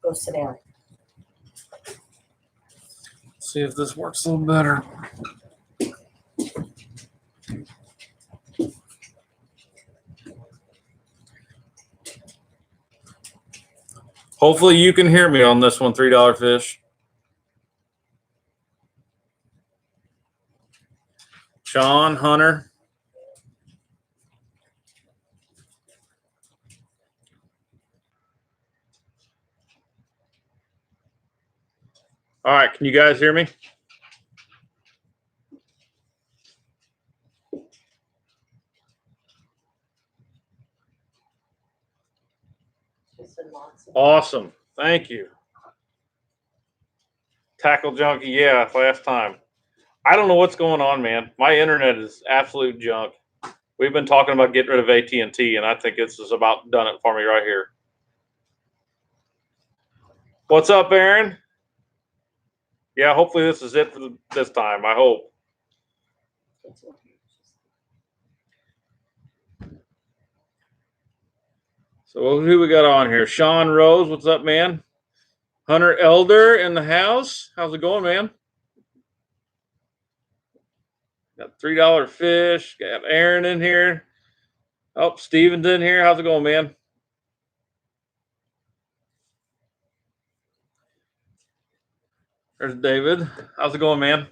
Go sit down. See if this works a little better. Hopefully you can hear me on this one, $3 fish. Sean, Hunter. All right, can you guys hear me? Awesome. Thank you. Tackle Junkie, yeah, last time. I don't know what's going on, man. My internet is absolute junk. We've been talking about getting rid of AT&T, and I think this is about done it for me right here. What's up, Aaron? Yeah, hopefully this is it for this time. I hope. So who we got on here? Sean Rose, what's up, man? Hunter Elder in the house. How's it going, man? Got $3 fish. Got Aaron in here. Oh, Steven's in here. How's it going, man? There's David. How's it going, man?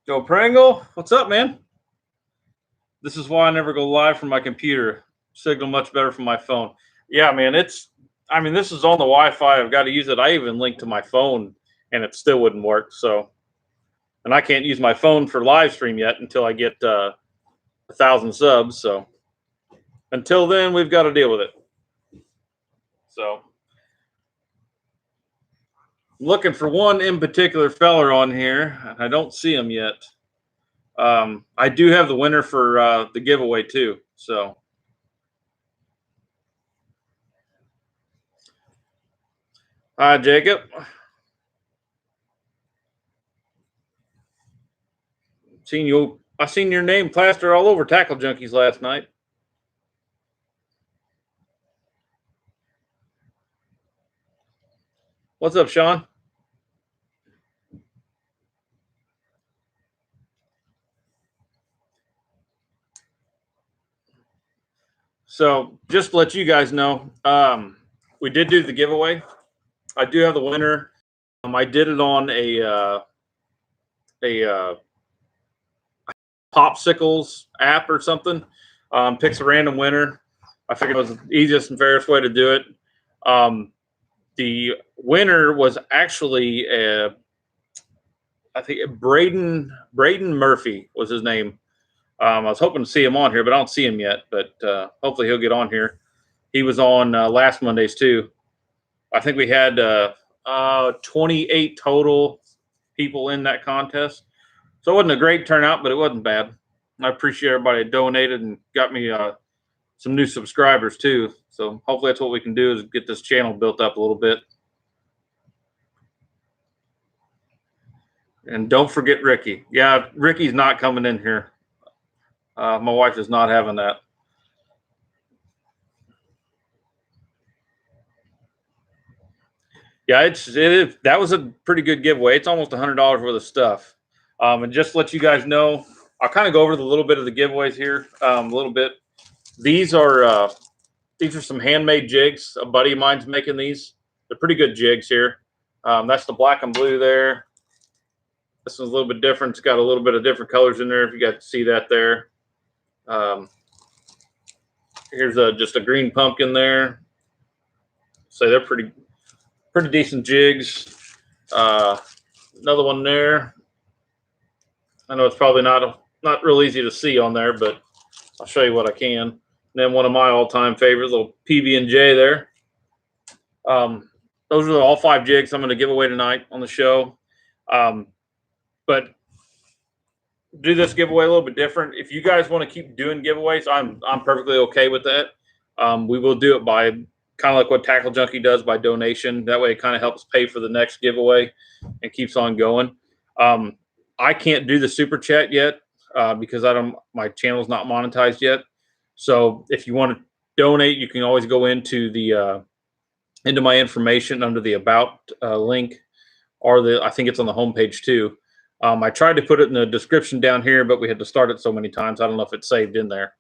Joe Pringle, what's up, man? This is why I never go live from my computer. Signal much better from my phone. Yeah, man, this is on the Wi-Fi. I've got to use it. I even linked to my phone, and it still wouldn't work. So, and I can't use my phone for live stream yet until I get 1,000 subs. So, until then, we've got to deal with it. So, I'm looking for one in particular feller on here. I don't see him yet. I do have the winner for the giveaway too. So, hi, Jacob. I seen your name plastered all over Tackle Junkies last night. What's up, Sean? So just to let you guys know, we did do the giveaway. I do have the winner. I did it on a Popsicles app or something. Picks a random winner. I figured it was the easiest and fairest way to do it. The winner was actually I think Braden Murphy was his name. I was hoping to see him on here, but I don't see him yet. But hopefully he'll get on here. He was on last Mondays too. I think we had 28 total people in that contest. So it wasn't a great turnout, but it wasn't bad. I appreciate everybody that donated and got me some new subscribers too. So hopefully that's what we can do is get this channel built up a little bit. And don't forget Ricky. Yeah, Ricky's not coming in here. My wife is not having that. Yeah, that was a pretty good giveaway. It's almost $100 worth of stuff. And just to let you guys know, I'll kind of go over the little bit of the giveaways here a little bit. These are some handmade jigs. A buddy of mine's making these. They're pretty good jigs here. That's the black and blue there. This is a little bit different. It's got a little bit of different colors in there. If you got to see that there. Here's just a green pumpkin there. So they're pretty decent jigs. Another one there. I know it's probably not real easy to see on there, but I'll show you what I can. And then one of my all-time favorites, little PB&J there. Those are all 5 jigs I'm going to give away tonight on the show. But do this giveaway a little bit different. If you guys want to keep doing giveaways, I'm perfectly okay with that. We will do it by kind of like what Tackle Junkie does, by donation. That way it kind of helps pay for the next giveaway and keeps on going. I can't do the super chat yet because my channel's not monetized yet. So if you want to donate, you can always go into the into my information under the About link, or I think it's on the homepage too. I tried to put it in the description down here, but we had to start it so many times. I don't know if it's saved in there,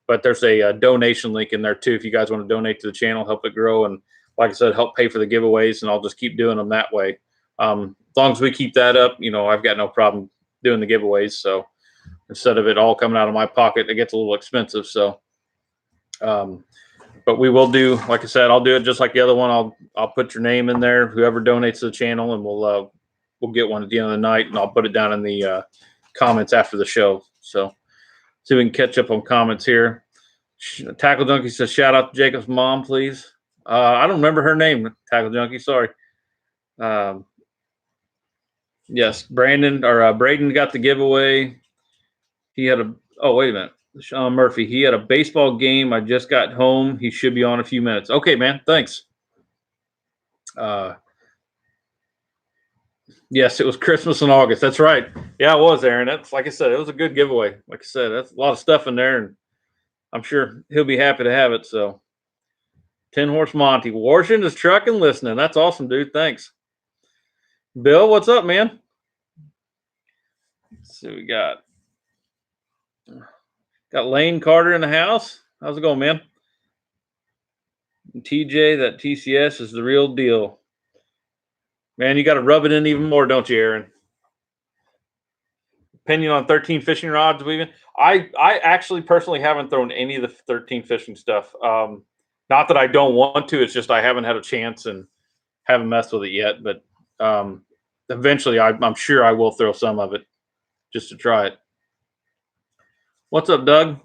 but there's a donation link in there too. If you guys want to donate to the channel, help it grow, and like I said, help pay for the giveaways, and I'll just keep doing them that way. As long as we keep that up, I've got no problem doing the giveaways. So instead of it all coming out of my pocket, it gets a little expensive. So, but we will do, like I said, I'll do it just like the other one. I'll put your name in there, whoever donates to the channel, and we'll get one at the end of the night, and I'll put it down in the comments after the show. So see if we can catch up on comments here. Tackle Junkie says, shout out to Jacob's mom, please. I don't remember her name, Tackle Junkie. Sorry. Yes, Braden got the giveaway. He had wait a minute. Sean Murphy, he had a baseball game. I just got home. He should be on a few minutes. Okay, man. Thanks. Yes, it was Christmas in August. That's right. Yeah, it was, Aaron. That's, like I said, it was a good giveaway. Like I said, that's a lot of stuff in there, and I'm sure he'll be happy to have it. So 10 Horse Monty. Washington is trucking listening. That's awesome, dude. Thanks. Bill, what's up, man? Let's see what we got. Got Lane Carter in the house. How's it going, man? And TJ, that TCS is the real deal. Man, you got to rub it in even more, don't you, Aaron? Opinion on 13 fishing rods, weaving. I actually personally haven't thrown any of the 13 fishing stuff. Not that I don't want to. It's just I haven't had a chance and haven't messed with it yet. But eventually, I'm sure I will throw some of it just to try it. What's up, Doug?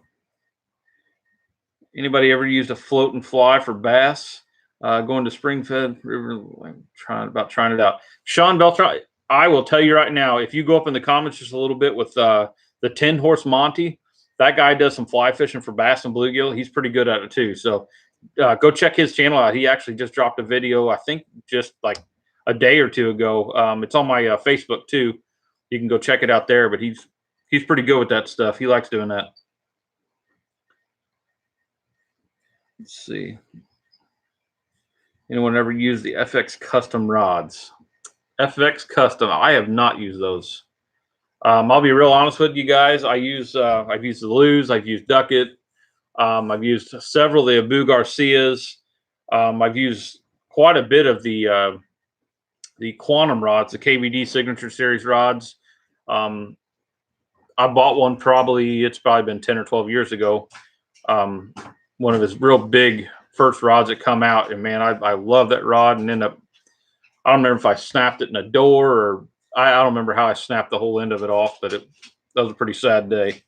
Anybody ever used a float and fly for bass? Going to Springfed River, trying it out. Sean Beltran, I will tell you right now, if you go up in the comments just a little bit with the 10 Horse Monty, that guy does some fly fishing for bass and bluegill. He's pretty good at it too. So go check his channel out. He actually just dropped a video, I think just like a day or two ago. It's on my Facebook too. You can go check it out there, but he's pretty good with that stuff. He likes doing that. Let's see. Anyone ever use the FX Custom rods? FX Custom, I have not used those. I'll be real honest with you guys. I've used the Lew's, I've used Duckett, I've used several of the Abu Garcias. I've used quite a bit of the Quantum rods, the KVD Signature Series rods. I bought one it's probably been 10 or 12 years ago. One of his real big first rods that come out, and man, I love that rod. And I don't remember if I snapped it in a door or I don't remember how I snapped the whole end of it off, but that was a pretty sad day.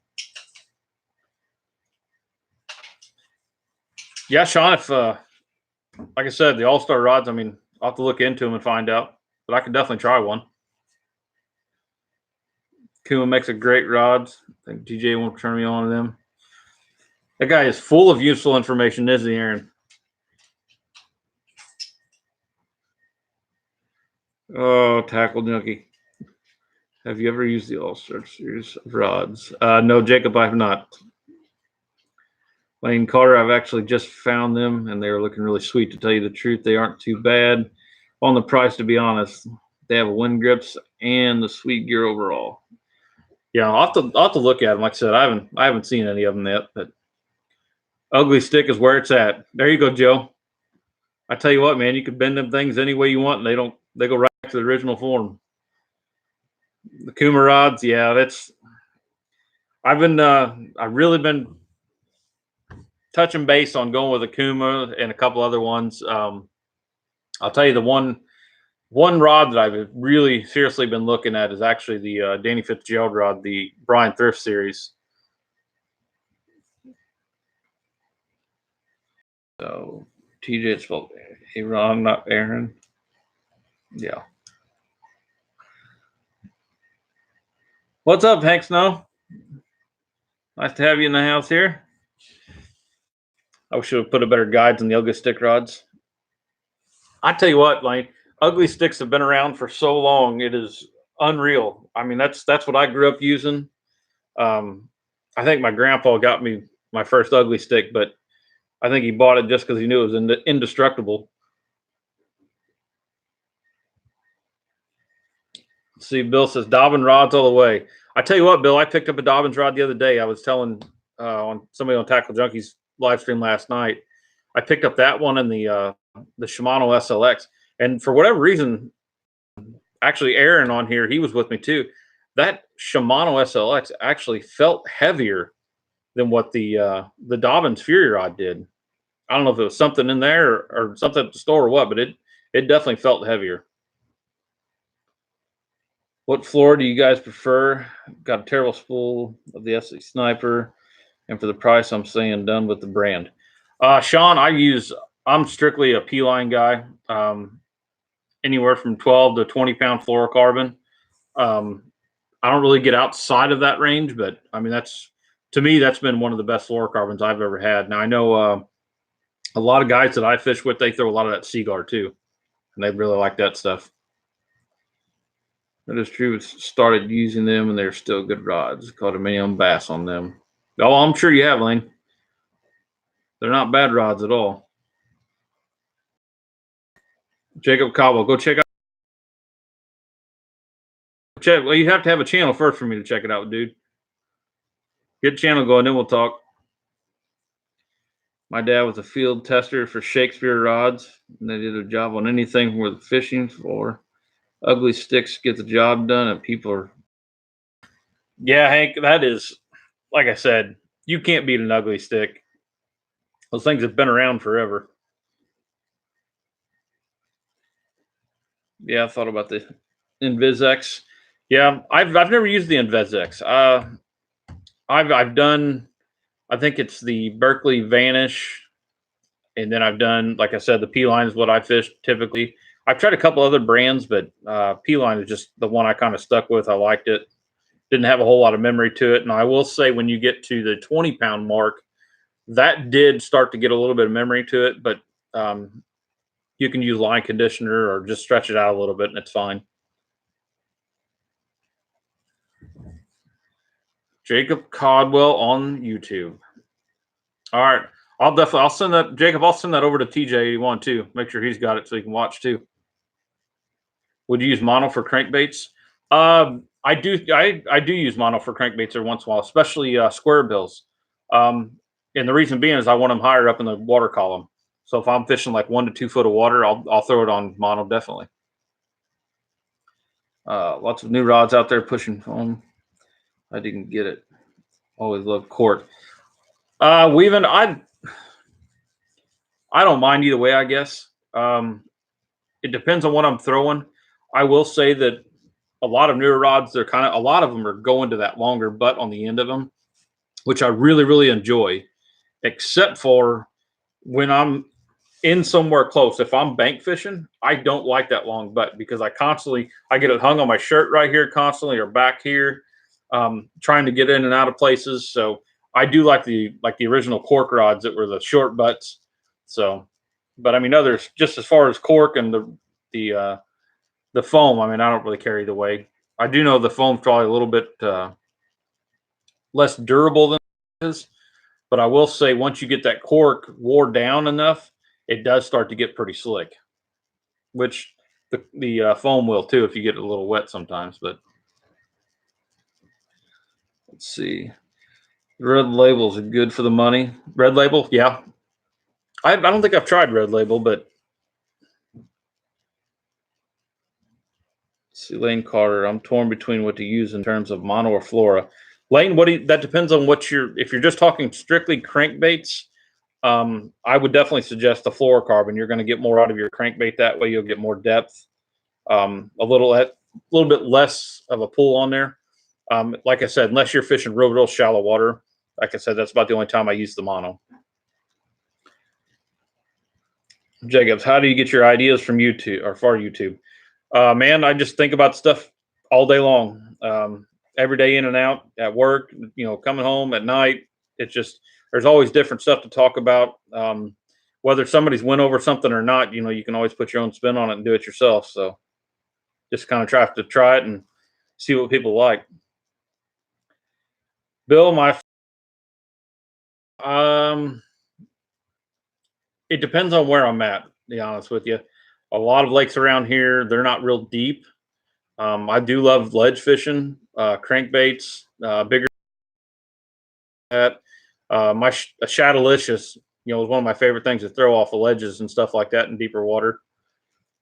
Yeah, Sean, if like I said, the All-Star rods, I mean, I'll have to look into them and find out, but I can definitely try one. Kuma makes a great rods. I think DJ won't turn me on to them. That guy is full of useful information, isn't he, Aaron? Oh, Tackle Junkie. Have you ever used the All-Star Series of rods? No, Jacob, I have not. Lane Carter, I've actually just found them, and they're looking really sweet, to tell you the truth. They aren't too bad on the price, to be honest. They have wind grips and the sweet gear overall. Yeah, I'll have to look at them. Like I said, I haven't seen any of them yet, but Ugly Stick is where it's at. There you go, Joe. I tell you what, man, you can bend them things any way you want, and they go right back to the original form. The Kuma rods, yeah, I've really been touching base on going with a Kuma and a couple other ones. I'll tell you the one rod that I've really seriously been looking at is actually the Danny Fitzgerald rod, the Brian Thrift series. So TJ, it's spelled Aaron, not Aaron. Yeah. What's up, Hank Snow? Nice to have you in the house here. I should have put a better guides on the Ugly Stick rods. I tell you what, Lane, Ugly Sticks have been around for so long. It is unreal. I mean, that's what I grew up using. I think my grandpa got me my first Ugly Stick, but I think he bought it just because he knew it was indestructible. See, Bill says Dobbin rods all the way. I tell you what, Bill, I picked up a Dobbins rod the other day. I was telling on somebody on Tackle Junkies live stream last night. I picked up that one and the Shimano SLX, and for whatever reason, actually Aaron on here, he was with me too. That Shimano SLX actually felt heavier than what the Dobbins Fury rod did. I don't know if it was something in there or something at the store or what, but it definitely felt heavier. What floor do you guys prefer? Got a terrible spool of the SC Sniper, and for the price, I'm saying done with the brand. Sean, I'm strictly a P line guy. Anywhere from 12 to 20 pound fluorocarbon. Um, I don't really get outside of that range, but I mean to me that's been one of the best fluorocarbons I've ever had. Now I know a lot of guys that I fish with, they throw a lot of that Seaguar too, and they really like that stuff. That is true. It's started using them, and they're still good rods. Caught a minimum bass on them. Oh, I'm sure you have, Lane. They're not bad rods at all. Jacob Cobble, go check out. Well, you have to have a channel first for me to check it out, dude. Get the channel going, then we'll talk. My dad was a field tester for Shakespeare rods, and they did a job on anything with fishing for. Ugly sticks get the job done, and people are. Yeah, Hank, that is, like I said, you can't beat an ugly stick. Those things have been around forever. Yeah, I thought about the InvizX. Yeah, I've never used the InvizX. I've done. I think it's the Berkeley Vanish, and then I've done, like I said, the P line is what I fish typically. I've tried a couple other brands, but P line is just the one I kind of stuck with. I liked it. Didn't have a whole lot of memory to it, and I will say when you get to the 20 pound mark, that did start to get a little bit of memory to it. But you can use line conditioner or just stretch it out a little bit, and it's fine. Jacob Codwell on YouTube. All right. I'll send that, Jacob, I'll send that over to TJ81 too. Make sure he's got it so he can watch too. Would you use mono for crankbaits? I do use mono for crankbaits every once in a while, especially square bills. And the reason being is I want them higher up in the water column. So if I'm fishing like 1 to 2 foot of water, I'll throw it on mono definitely. Lots of new rods out there pushing foam. I didn't get it. Always love Court. Weaving, I don't mind either way, I guess. It depends on what I'm throwing. I will say that a lot of newer rods, a lot of them are going to that longer butt on the end of them, which I really, really enjoy, except for when I'm in somewhere close. If I'm bank fishing, I don't like that long butt because I get it hung on my shirt right here constantly or back here, trying to get in and out of places. So I do like the original cork rods that were the short butts. So, but I mean, others, just as far as cork and the foam, I mean, I don't really care either way. I do know the foam's probably a little bit less durable than it is, but I will say once you get that cork wore down enough, it does start to get pretty slick, which the foam will too if you get it a little wet sometimes. But let's see. Red Labels are good for the money. Red Label, yeah. I don't think I've tried Red Label, but let's see, Lane Carter. I'm torn between what to use in terms of mono or flora. Lane, that depends on if you're just talking strictly crankbaits. I would definitely suggest the fluorocarbon. You're going to get more out of your crankbait that way. You'll get more depth, a little bit less of a pull on there. Like I said, unless you're fishing real shallow water, like I said, that's about the only time I use the mono. Jacobs, how do you get your ideas from YouTube or for YouTube? Man, I just think about stuff all day long. Every day in and out at work, coming home at night. It's just, there's always different stuff to talk about. Whether somebody's went over something or not, you can always put your own spin on it and do it yourself. So just kind of try it and see what people like. Bill, it depends on where I'm at, to be honest with you. A lot of lakes around here, they're not real deep. I do love ledge fishing, crankbaits, bigger that. A Shadowlicious, is one of my favorite things to throw off of ledges and stuff like that in deeper water.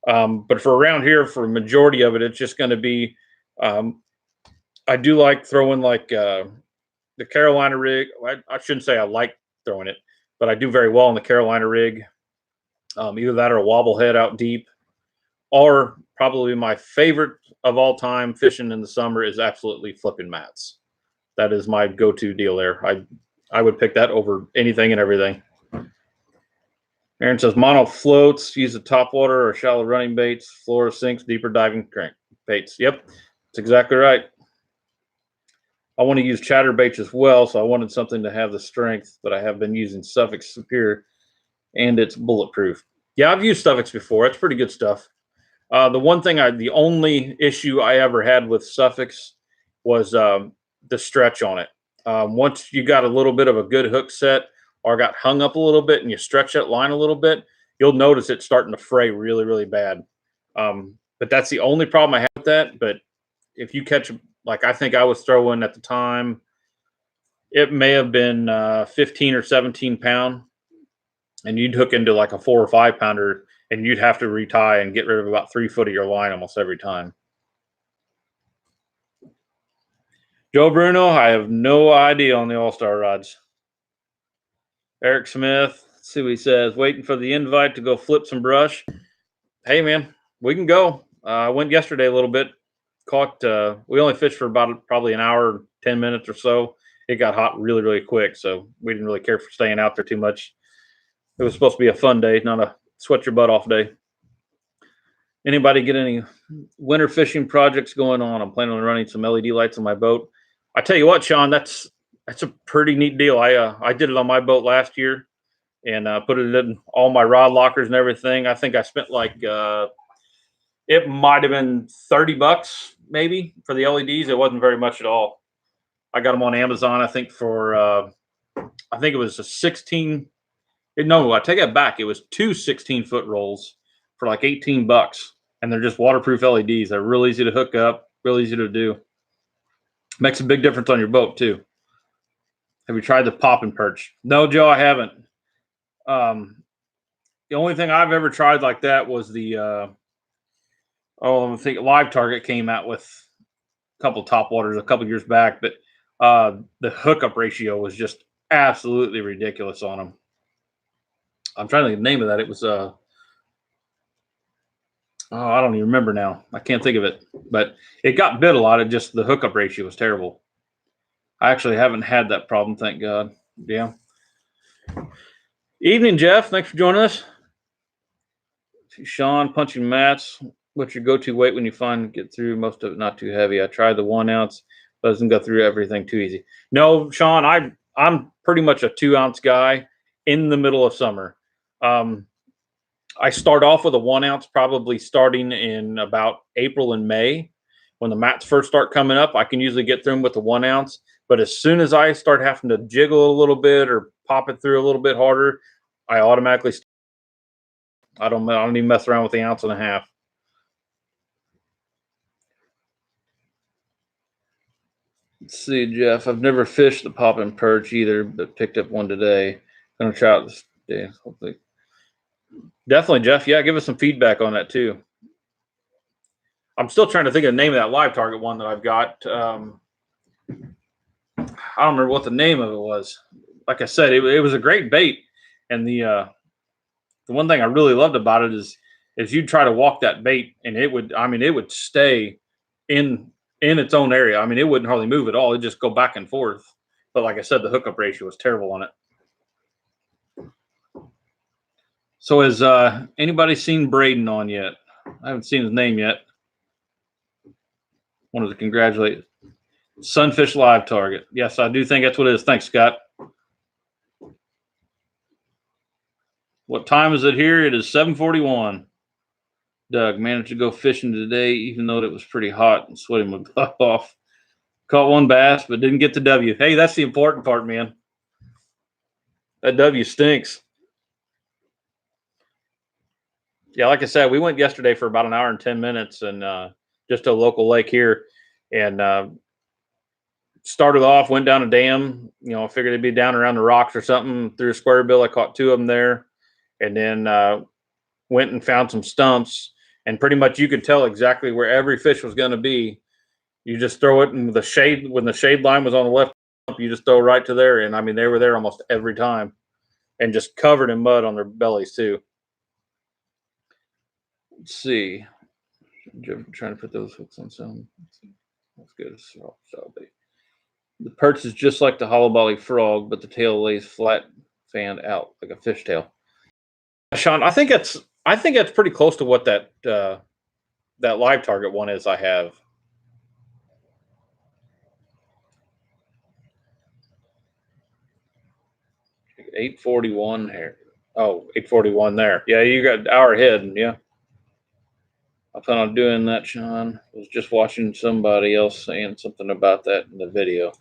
But for around here, for a majority of it, it's just going to be. Um, I do like throwing like the Carolina rig. I shouldn't say I like throwing it, but I do very well on the Carolina rig. Either that or a wobble head out deep, or probably my favorite of all time fishing in the summer is absolutely flipping mats. That is my go-to deal there. I would pick that over anything and everything. Aaron says mono floats, use a top water or shallow running baits, floor sinks, deeper diving crank baits. Yep, that's exactly right. I want to use chatterbaits as well, so I wanted something to have the strength, but I have been using Sufix Superior, and it's bulletproof. Yeah, I've used Sufix before. It's pretty good stuff. The only issue I ever had with Sufix was the stretch on it. Once you got a little bit of a good hook set or got hung up a little bit and you stretch that line a little bit, you'll notice it starting to fray really, really bad. But that's the only problem I have with that. But if you catch, like I think I was throwing at the time, it may have been 15 or 17 pound, and you'd hook into like a 4 or 5 pounder, and you'd have to retie and get rid of about 3 foot of your line almost every time. Joe Bruno, I have no idea on the All-Star rods. Eric Smith, let's see what he says. Waiting for the invite to go flip some brush. Hey, man, we can go. I went yesterday a little bit. Caught. We only fished for about probably an hour, 10 minutes or so. It got hot really, really quick, so we didn't really care for staying out there too much. It was supposed to be a fun day, not a sweat your butt off day. Anybody get any winter fishing projects going on? I'm planning on running some LED lights on my boat. I tell you what, Sean, that's a pretty neat deal. I did it on my boat last year and put it in all my rod lockers and everything. I think I spent like it might have been $30 maybe for the LEDs. It wasn't very much at all. I got them on Amazon. I think for I think it was a 16. No, I take that back. It was two 16-foot rolls for like $18, and they're just waterproof LEDs. They're real easy to hook up, real easy to do. Makes a big difference on your boat too. Have you tried the pop and perch? No, Joe, I haven't. The only thing I've ever tried like that was the I think Live Target came out with a couple top waters a couple years back, but the hookup ratio was just absolutely ridiculous on them. I'm trying to think of the name of that. It was I don't even remember now. I can't think of it, but it got bit a lot. It just the hookup ratio was terrible. I actually haven't had that problem, thank God. Yeah. Evening, Jeff. Thanks for joining us. Sean, punching mats. What's your go-to weight when you find get through most of it not too heavy? I tried the 1 ounce, but doesn't go through everything too easy. No, Sean, I'm pretty much a 2 ounce guy in the middle of summer. I start off with a 1 ounce, probably starting in about April and May. When the mats first start coming up, I can usually get through them with the 1 ounce. But as soon as I start having to jiggle a little bit or pop it through a little bit harder, I automatically I don't even mess around with the ounce and a half. Let's see, Jeff. I've never fished the pop and perch either, but picked up one today. Gonna try out this day, hopefully. Definitely, Jeff. Yeah, give us some feedback on that too. I'm still trying to think of the name of that Live Target one that I've got. I don't remember what the name of it was. Like I said, it was a great bait, and the one thing I really loved about it is you'd try to walk that bait, and it would stay in its own area. I mean, it wouldn't hardly move at all. It'd just go back and forth. But like I said, the hookup ratio was terrible on it. So has anybody seen Braden on yet? I haven't seen his name yet. Wanted to congratulate Sunfish Live Target. Yes, I do think that's what it is. Thanks, Scott. What time is it here? It is 7:41. Doug managed to go fishing today, even though it was pretty hot and sweating my butt off. Caught one bass, but didn't get the W. Hey, that's the important part, man. That W stinks. Yeah, like I said, we went yesterday for about an hour and 10 minutes, and just to a local lake here, and started off, went down a dam. I figured it'd be down around the rocks or something. Through a square bill, I caught two of them there, and then went and found some stumps. And pretty much you could tell exactly where every fish was going to be. You just throw it in the shade. When the shade line was on the left, you just throw right to there. And I mean, they were there almost every time, and just covered in mud on their bellies too. Let's see. I'm trying to put those hooks on some. That's good. So the perch is just like the hollow body frog, but the tail lays flat, fanned out like a fishtail. Sean, I think that's pretty close to what that live target one is. I have. 841 here. Oh, 841 there. Yeah, you got an hour ahead. Yeah. I plan on doing that, Sean. I was just watching somebody else saying something about that in the video.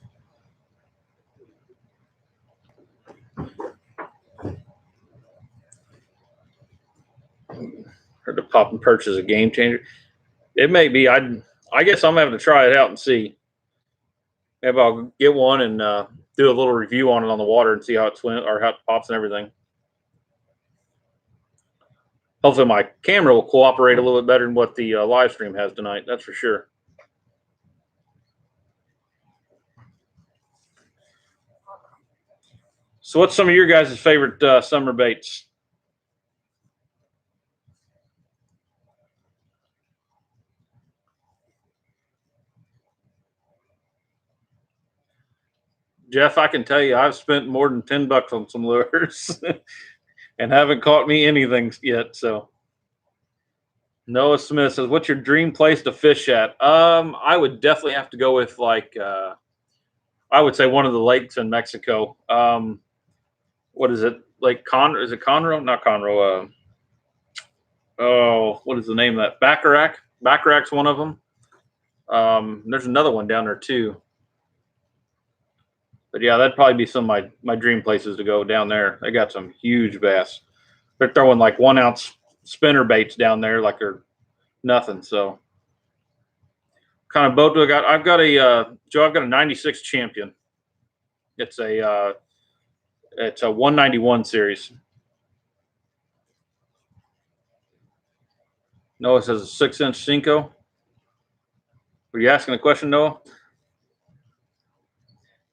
Heard the popping perch is a game changer. It may be. I guess I'm having to try it out and see. Maybe I'll get one and do a little review on it on the water and see how it swims or how it pops and everything. Hopefully my camera will cooperate a little bit better than what the live stream has tonight. That's for sure. So what's some of your guys' favorite summer baits? Jeff, I can tell you I've spent more than $10 on some lures and haven't caught me anything yet. So Noah Smith says, what's your dream place to fish at? I would definitely have to go with I would say one of the lakes in Mexico. What is it? Lake Conroe? Is it Conroe? Not Conroe. What is the name of that? Bacharach. Bacharach's one of them. There's another one down there too. But yeah, that'd probably be some of my dream places to go down there. They got some huge bass. They're throwing like 1 ounce spinner baits down there like they're nothing. So kind of boat do I got? I've got a Joe. I've got a '96 Champion. It's a 191 series. Noah says a 6-inch Senko. Were you asking a question, Noah?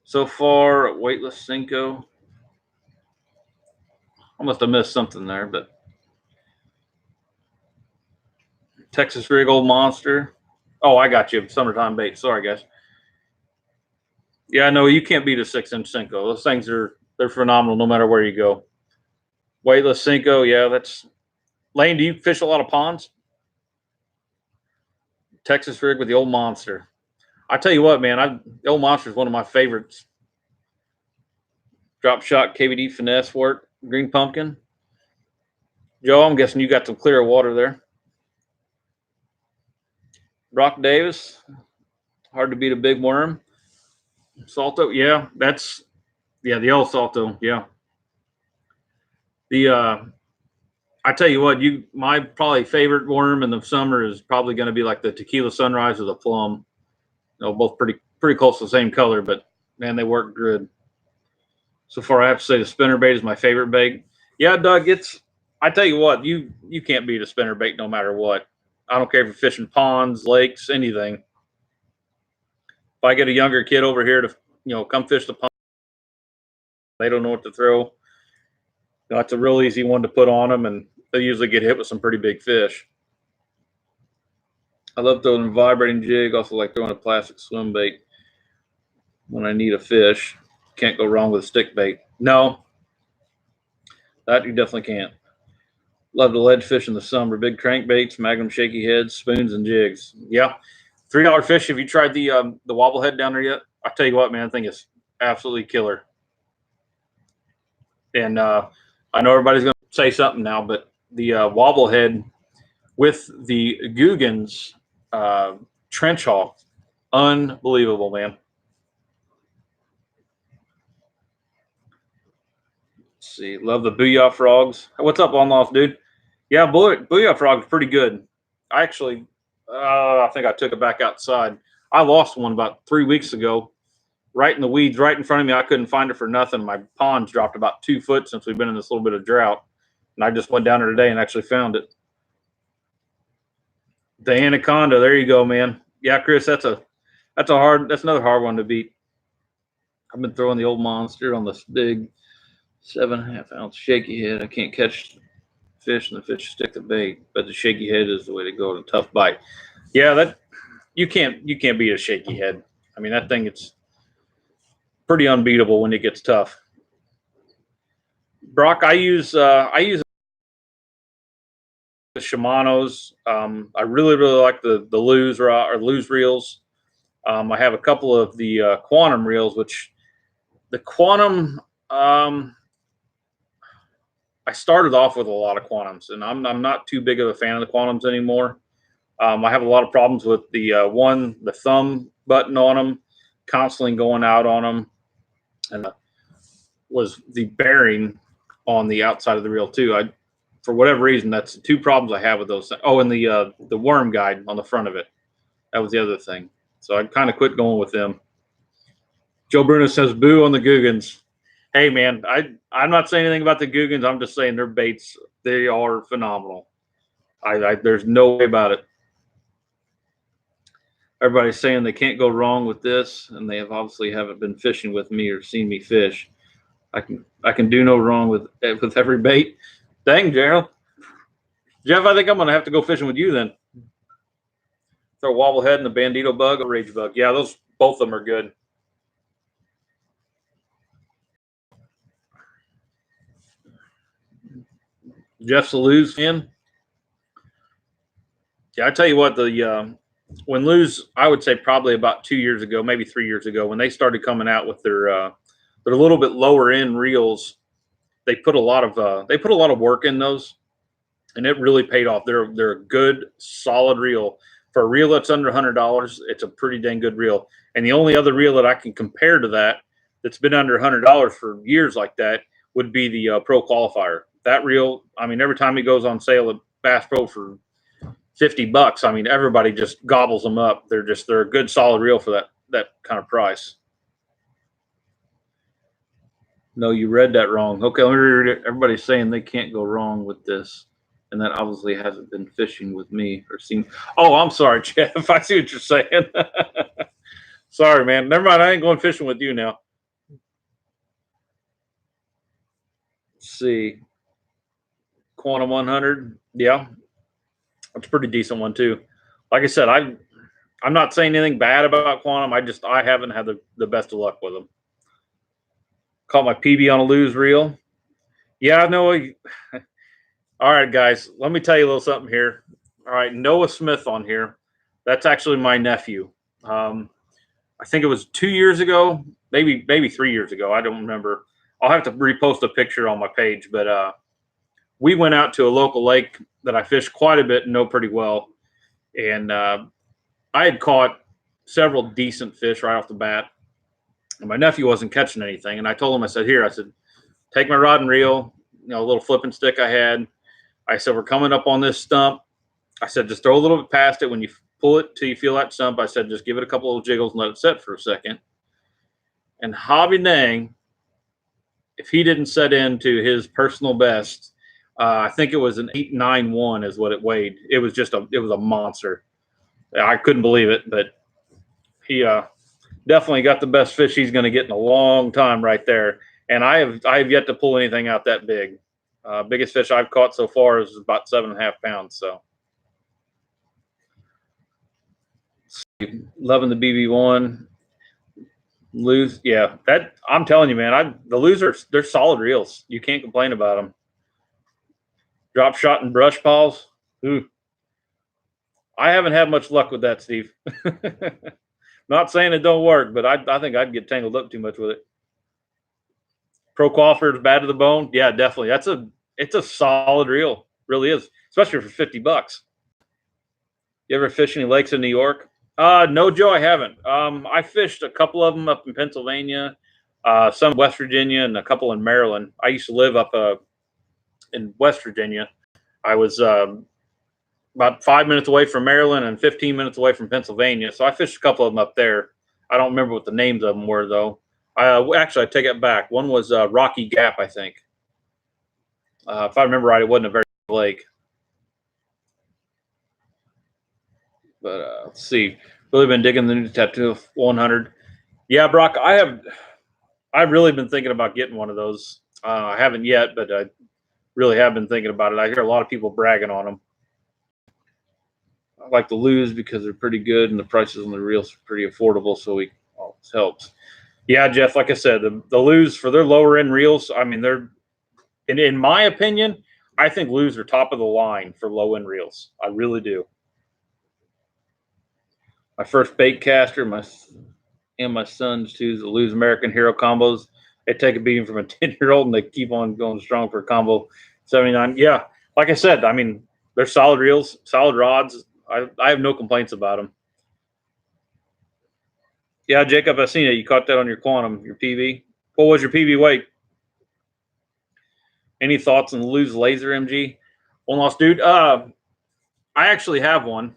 So far, weightless Senko. I must have missed something there, but Texas Rig Old Monster. Oh, I got you. Summertime bait. Sorry, guys. Yeah, no, you can't beat a 6-inch Senko. Those things they're phenomenal no matter where you go. Weightless Senko, yeah, that's Lane. Do you fish a lot of ponds? Texas Rig with the Old Monster. I tell you what, man, the Old Monster is one of my favorites. Drop shot KVD finesse work, green pumpkin. Joe, I'm guessing you got some clear water there. Brock Davis, hard to beat a big worm. Salto, yeah, the old Salto, yeah. I tell you what, my probably favorite worm in the summer is probably going to be like the Tequila Sunrise or the Plum. Both pretty close to the same color, but man, they work good. So far, I have to say the spinner bait is my favorite bait. Yeah, Doug, I tell you what, you can't beat a spinner bait no matter what. I don't care if you're fishing ponds, lakes, anything. If I get a younger kid over here to come fish the pond, they don't know what to throw. That's a real easy one to put on them, and they usually get hit with some pretty big fish. I love throwing a vibrating jig. Also like throwing a plastic swim bait when I need a fish. Can't go wrong with a stick bait. No, that you definitely can't. Love to lead fish in the summer. Big crankbaits, Magnum shaky heads, spoons, and jigs. Yeah, $3 fish. Have you tried the wobble head down there yet? I tell you what, man, I think it's absolutely killer. And I know everybody's going to say something now, but the wobble head with the Guggen's trench haul, unbelievable, man. Let's see, love the Booyah Frogs. What's up, On Lost, dude? Yeah, Booyah Frog's pretty good. I actually I think I took it back outside. I lost one about 3 weeks ago, right in the weeds, right in front of me. I couldn't find it for nothing. My pond's dropped about 2 foot since we've been in this little bit of drought, and I just went down there today and actually found it. The anaconda. There you go, man. Yeah, Chris, that's another hard one to beat. I've been throwing the old monster on this big 7.5 ounce shaky head. I can't catch fish, and the fish stick the bait, but the shaky head is the way to go. The tough bite. Yeah, that you can't beat a shaky head. I mean, that thing, it's pretty unbeatable when it gets tough. Brock, I use the Shimano's. I really like the Lew's reels. I have a couple of the Quantum reels, which the Quantum. I started off with a lot of Quantums, and I'm not too big of a fan of the Quantums anymore. I have a lot of problems with the thumb button on them, constantly going out on them, and was the bearing on the outside of the reel too. For whatever reason, that's the two problems I have with those things. Oh, and the worm guide on the front of it. That was the other thing. So I kind of quit going with them. Joe Bruno says, "Boo on the Googans." Hey man, I'm not saying anything about the Googans. I'm just saying their baits, they are phenomenal. There's no way about it. Everybody's saying they can't go wrong with this, and they obviously haven't been fishing with me or seen me fish. I can do no wrong with every bait. Dang, Gerald. Jeff, I think I'm gonna have to go fishing with you then. Throw a wobblehead and the bandito bug, a rage bug. Yeah, those both of them are good. Jeff's a Lew's fan. Yeah, I tell you what, when Lew's, I would say probably about 2 years ago, maybe 3 years ago, when they started coming out with their little bit lower end reels, they put a lot of work in those, and it really paid off. They're a good solid reel for a reel that's under $100. It's a pretty dang good reel. And the only other reel that I can compare to that's been under $100 for years like that would be the Pro Qualifier. That reel, I mean, every time it goes on sale at Bass Pro for $50, I mean, everybody just gobbles them up. They're a good solid reel for that kind of price. No, you read that wrong. Okay, let me read it. Everybody's saying they can't go wrong with this, and that obviously hasn't been fishing with me or seen. Oh, I'm sorry, Jeff. I see what you're saying. Sorry, man. Never mind. I ain't going fishing with you now. Let's see. Quantum 100. Yeah, that's a pretty decent one too. Like I said, I'm not saying anything bad about Quantum. I haven't had the best of luck with them. Caught my PB on a Lew's reel. Yeah, no. All right, guys. Let me tell you a little something here. All right, Noah Smith on here. That's actually my nephew. I think it was 2 years ago, maybe 3 years ago. I don't remember. I'll have to repost a picture on my page. But we went out to a local lake that I fished quite a bit and know pretty well, and I had caught several decent fish right off the bat. And my nephew wasn't catching anything, and I told him, I said, "Here," I said, "take my rod and reel, a little flipping stick I had." I said, "We're coming up on this stump." I said, "Just throw a little bit past it. When you pull it till you feel that stump," I said, "just give it a couple of jiggles and let it set for a second." And hobby dang, if he didn't set into his personal best, I think it was an 891 is what it weighed. It was a monster. I couldn't believe it, but he definitely got the best fish he's going to get in a long time right there. And I have yet to pull anything out that big. Biggest fish I've caught so far is about 7.5 pounds. So loving the BB1. Lew's, yeah, that I'm telling you, man, the Lew's they're solid reels. You can't complain about them. Drop shot and brush balls. Ooh, I haven't had much luck with that, Steve. Not saying it don't work, but I think I'd get tangled up too much with it. Pro Qualifier is bad to the bone. Yeah, definitely. It's a solid reel. Really is, especially for $50. You ever fish any lakes in New York? No, Joe, I haven't. I fished a couple of them up in Pennsylvania, some in West Virginia, and a couple in Maryland. I used to live up in West Virginia. I was about 5 minutes away from Maryland and 15 minutes away from Pennsylvania. So I fished a couple of them up there. I don't remember what the names of them were though. Actually, I take it back. One was Rocky Gap, I think. If I remember right, it wasn't a very big lake. But let's see. Really been digging the new Tattoo 100. Yeah, Brock, I've really been thinking about getting one of those. I haven't yet, but I really have been thinking about it. I hear a lot of people bragging on them. I like the Lew's because they're pretty good and the prices on the reels are pretty affordable, so it helps. Yeah, Jeff, like I said, the Lew's for their lower end reels, I mean, they're in my opinion, I think Lew's are top of the line for low end reels. I really do. My first bait caster, my son's too, the Lew's American Hero combos. They take a beating from a 10-year-old and they keep on going strong for combo 79. Yeah, like I said, I mean, they're solid reels, solid rods. I have no complaints about them. Yeah, Jacob, I seen it. You caught that on your Quantum, your PV. What was your PV weight? Any thoughts on the Lew's Laser MG? One lost, dude. I actually have one.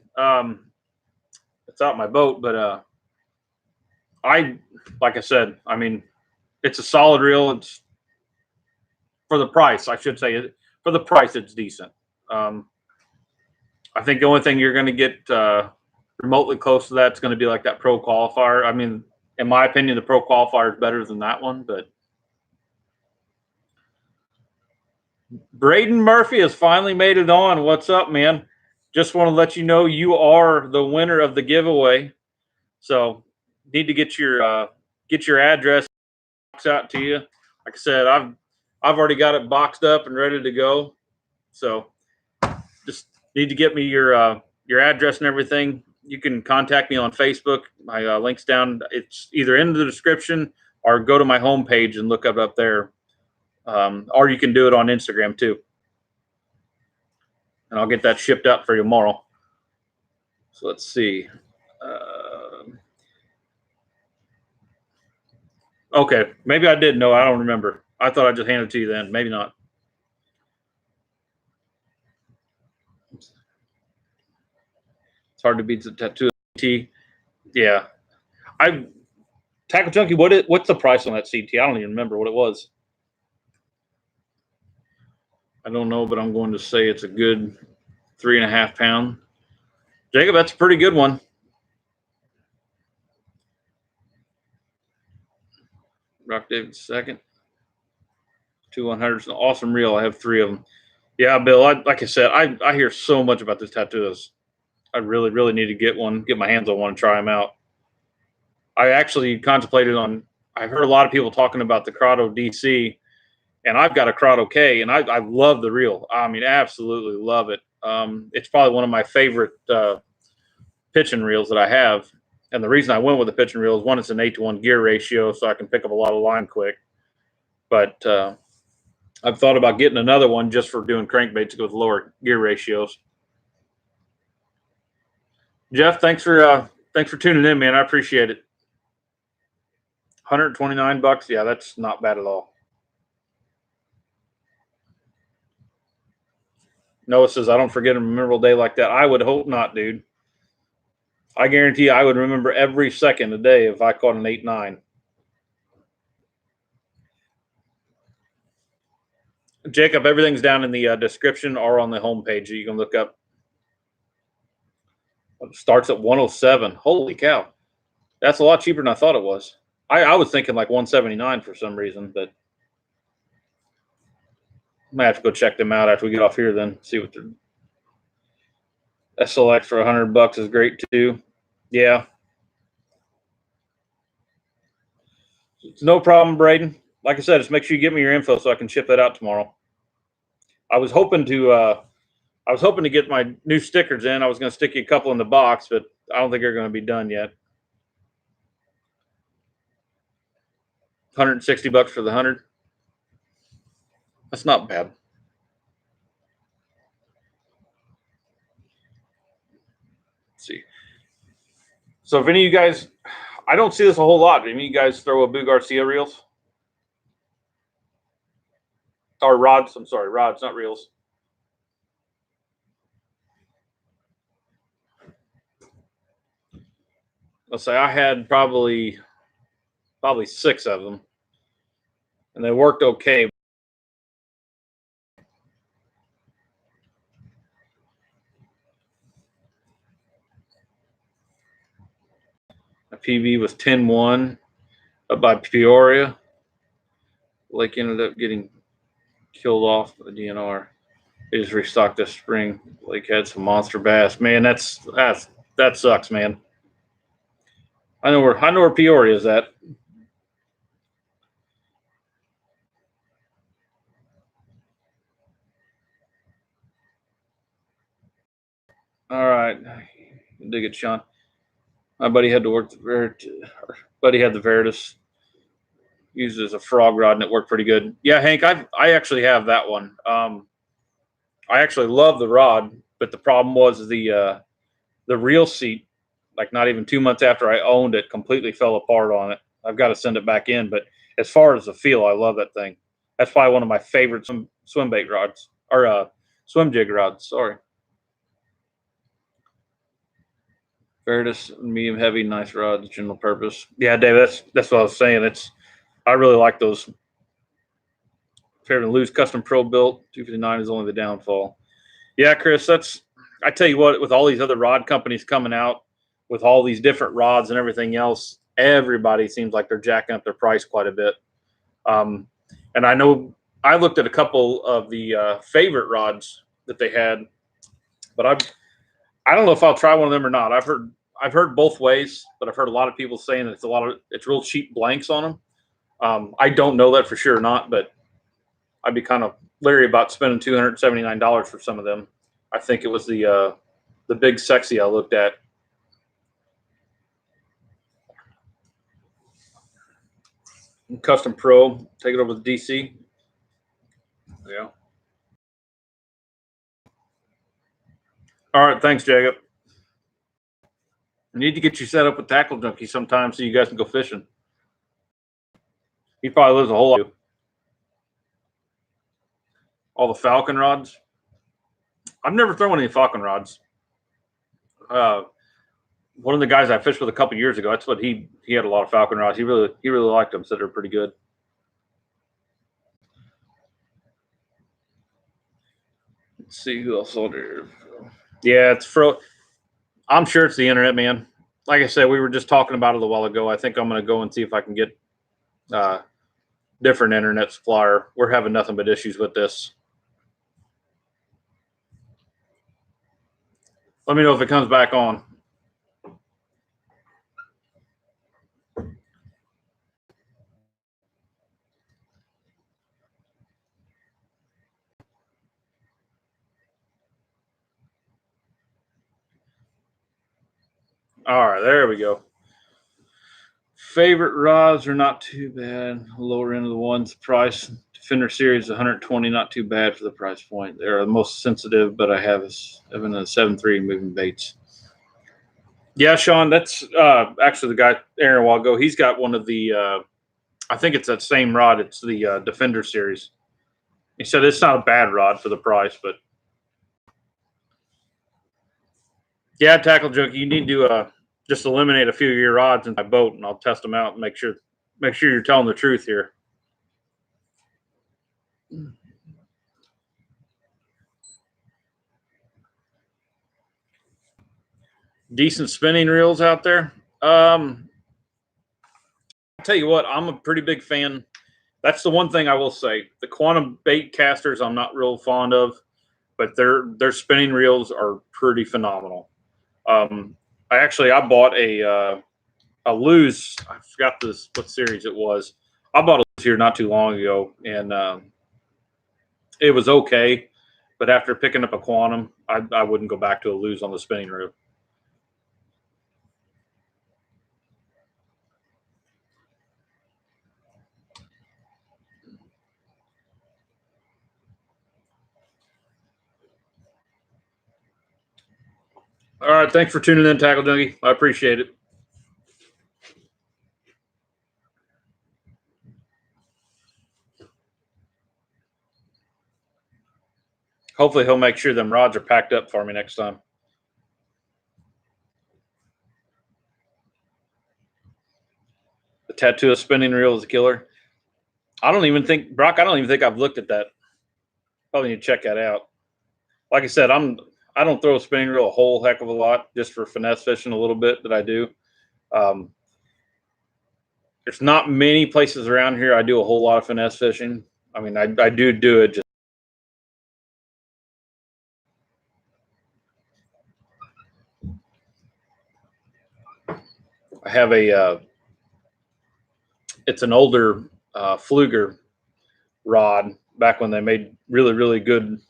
It's out my boat, but like I said, I mean, it's a solid reel. It's for the price, I should say. For the price, it's decent. I think the only thing you're going to get remotely close to that is going to be like that Pro Qualifier. I mean, in my opinion, the Pro Qualifier is better than that one. But Braden Murphy has finally made it on. What's up, man? Just want to let you know you are the winner of the giveaway. So need to get your address out to you. Like I said, I've already got it boxed up and ready to go. So just need to get me your address and everything. You can contact me on Facebook. My link's down. It's either in the description or go to my homepage and look up there. Or you can do it on Instagram too. And I'll get that shipped out for you tomorrow. So let's see. Okay, maybe I did know. I don't remember. I thought I just handed it to you then. Maybe not. It's hard to beat the Tattoo CT. Yeah, Tackle Junkie. What's the price on that CT? I don't even remember what it was. I don't know, but I'm going to say it's a good 3.5 pound. Jacob, that's a pretty good one. Rock David second. 2 100s, an awesome reel. I have 3 of them. Yeah, Bill. Like I said, I hear so much about this tattoos. I really, really need to get one, get my hands on one, and try them out. I actually contemplated on. I've heard a lot of people talking about the Crotto DC, and I've got a Crotto K, and I love the reel. I mean, absolutely love it. It's probably one of my favorite pitching reels that I have. And the reason I went with the pitching reel is one, it's an 8-to-1 gear ratio, so I can pick up a lot of line quick. But I've thought about getting another one just for doing crankbaits with lower gear ratios. Jeff, thanks for tuning in, man. I appreciate it. $129. Yeah, that's not bad at all. Noah says, I don't forget a memorable day like that. I would hope not, dude. I guarantee I would remember every second of the day if I caught an 8-9. Jacob, everything's down in the description or on the homepage. You can look up. It starts at 107. Holy cow. That's a lot cheaper than I thought it was. I was thinking like 179 for some reason, but I might have to go check them out after we get off here then, see what they're. SLX for $100 is great too. Yeah. It's no problem, Braden. Like I said, just make sure you give me your info so I can ship that out tomorrow. I was hoping to get my new stickers in. I was going to stick you a couple in the box, but I don't think they're going to be done yet. $160 for the 100. That's not bad. Let's see. So if any of you guys, I don't see this a whole lot. Any of you guys throw a Boo Garcia reels? Or rods, I'm sorry, rods, not reels. let's say I had probably 6 of them, and they worked okay. My PB was 10-1 up by Peoria. Lake ended up getting killed off by the DNR. They just restocked this spring. Lake had some monster bass. Man, that sucks, man. I know where Peoria is at. All right, dig it, Sean. My buddy had to work buddy had the Veritas, used it as a frog rod, and it worked pretty good. Yeah, Hank, I actually have that one. I actually love the rod, but the problem was the reel seat. Like not even 2 months after I owned it, completely fell apart on it. I've got to send it back in. But as far as the feel, I love that thing. That's probably one of my favorite swim bait rods or swim jig rods. Sorry. Veritas medium heavy, nice rods, general purpose. Yeah, Dave, that's what I was saying. I really like those. Favorite Lose custom pro built 259 is only the downfall. Yeah, Chris, I tell you what, with all these other rod companies coming out with all these different rods and everything else, everybody seems like they're jacking up their price quite a bit. Um, and I know I looked at a couple of the favorite rods that they had, but I don't know if I'll try one of them or not. I've heard both ways, but I've heard a lot of people saying it's real cheap blanks on them. I don't know that for sure or not, but I'd be kind of leery about spending $279 for some of them. I think it was the Big Sexy I looked at. Custom Pro, take it over to DC. Yeah. All right, thanks, Jacob. I need to get you set up with Tackle Junkie sometime so you guys can go fishing. He probably lives a whole lot. All the Falcon rods. I've never thrown any Falcon rods. One of the guys I fished with a couple years ago, that's what he had a lot of Falcon rods. He really liked them. Said they're pretty good. Let's see who else on there. Yeah, I'm sure it's the internet, man. Like I said, we were just talking about it a while ago. I think I'm going to go and see if I can get different internet supplier. We're having nothing but issues with this. Let me know if it comes back on. All right, there we go. Favorite rods are not too bad. Lower end of the ones. Price Defender Series 120, not too bad for the price point. They're the most sensitive, but I have a 7.3 moving baits. Yeah, Sean, that's actually the guy Aaron a while ago. He's got one of the. I think it's that same rod. It's the Defender Series. He said it's not a bad rod for the price, but yeah, Tackle Junkie, you need to just eliminate a few of your rods in my boat, and I'll test them out and make sure you're telling the truth here. Decent spinning reels out there. I'll tell you what, I'm a pretty big fan. That's the one thing I will say. The Quantum bait casters, I'm not real fond of, but their spinning reels are pretty phenomenal. I bought a Lose. I forgot what series it was. I bought a Lose here not too long ago, and it was okay. But after picking up a Quantum, I wouldn't go back to a Lose on the spinning reel. All right, thanks for tuning in, Tackle Junkie. I appreciate it. Hopefully, he'll make sure them rods are packed up for me next time. Tattoo spinning reel is a killer. I don't even think I've looked at that. Probably need to check that out. Like I said, I don't throw a spinning reel a whole heck of a lot, just for finesse fishing a little bit that I do. There's not many places around here I do a whole lot of finesse fishing. I mean, I do it. Just I have it's an older Fluger rod, back when they made really, really good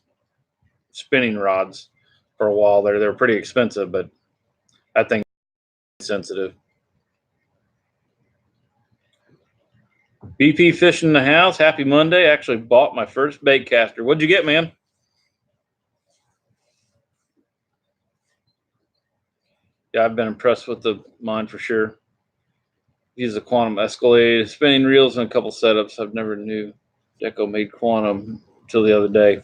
spinning rods for a while there. They were pretty expensive, but that thing is sensitive. BP Fishing in the house. Happy Monday. Actually bought my first bait caster. What'd you get, man? Yeah, I've been impressed with mine for sure. Use the Quantum Escalade spinning reels and a couple setups. I've never knew Deco made Quantum until the other day.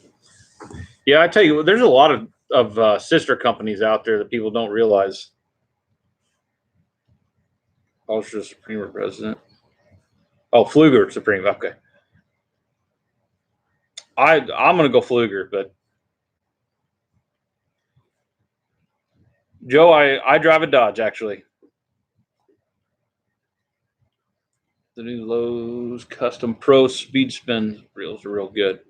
Yeah, I tell you, there's a lot of sister companies out there that people don't realize. Ultra Supreme President. Oh, Fluger Supreme. Okay. I'm gonna go Fluger, but Joe, I drive a Dodge actually. The new Lowe's Custom Pro Speed Spin reels are real good.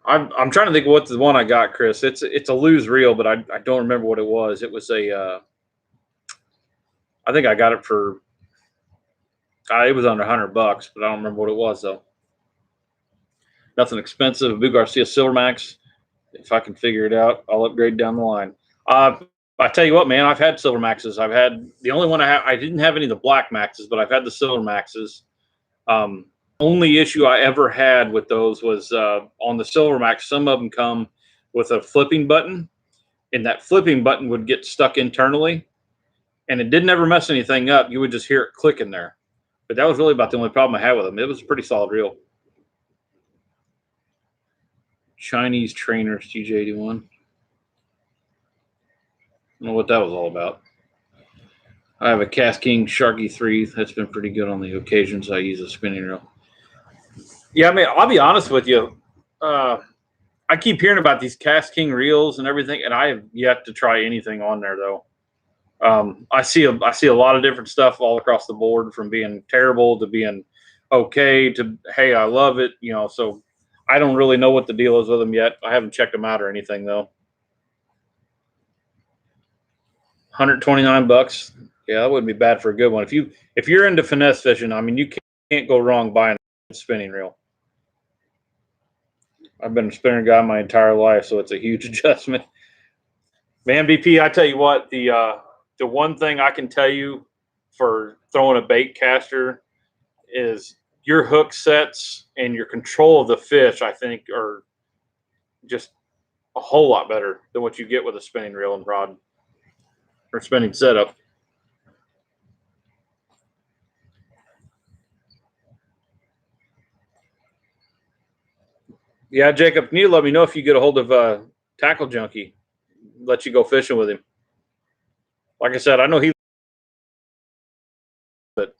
I'm trying to think of what the one I got, Chris. It's a Lew's reel, but I don't remember what it was. It was a I think I got it for it was under $100, but I don't remember what it was though. Nothing expensive. A Boo Garcia Silvermax. If I can figure it out, I'll upgrade down the line. I tell you what, man, I've had Silvermaxes. I've had the only one I didn't have any of the Black Maxes, but I've had the Silvermaxes. Only issue I ever had with those was on the Silvermax. Some of them come with a flipping button, and that flipping button would get stuck internally, and it didn't ever mess anything up. You would just hear it click in there. But that was really about the only problem I had with them. It was a pretty solid reel. Chinese Trainers TJ81. I don't know what that was all about. I have a KastKing Sharky 3. That's been pretty good on the occasions I use a spinning reel. Yeah, I mean, I'll be honest with you. I keep hearing about these KastKing reels and everything, and I have yet to try anything on there though. I see a lot of different stuff all across the board, from being terrible to being okay to hey, I love it. You know, so I don't really know what the deal is with them yet. I haven't checked them out or anything though. $129. Yeah, that wouldn't be bad for a good one. If you're into finesse fishing, I mean, you can't go wrong buying a spinning reel. I've been a spinner guy my entire life, so it's a huge adjustment. Man, BP, I tell you what, the one thing I can tell you for throwing a bait caster is your hook sets and your control of the fish, I think, are just a whole lot better than what you get with a spinning reel and rod or spinning setup. Yeah, Jacob, can you let me know if you get a hold of Tackle Junkie? Let you go fishing with him. Like I said, I know but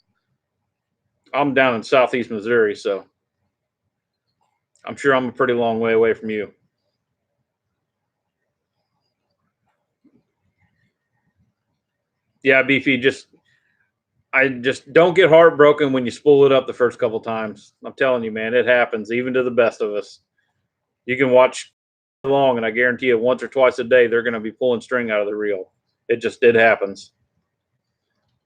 I'm down in southeast Missouri, so I'm sure I'm a pretty long way away from you. Yeah, Beefy, I just don't get heartbroken when you spool it up the first couple times. I'm telling you, man, it happens even to the best of us. You can watch long, and I guarantee you, once or twice a day, they're going to be pulling string out of the reel. It happens.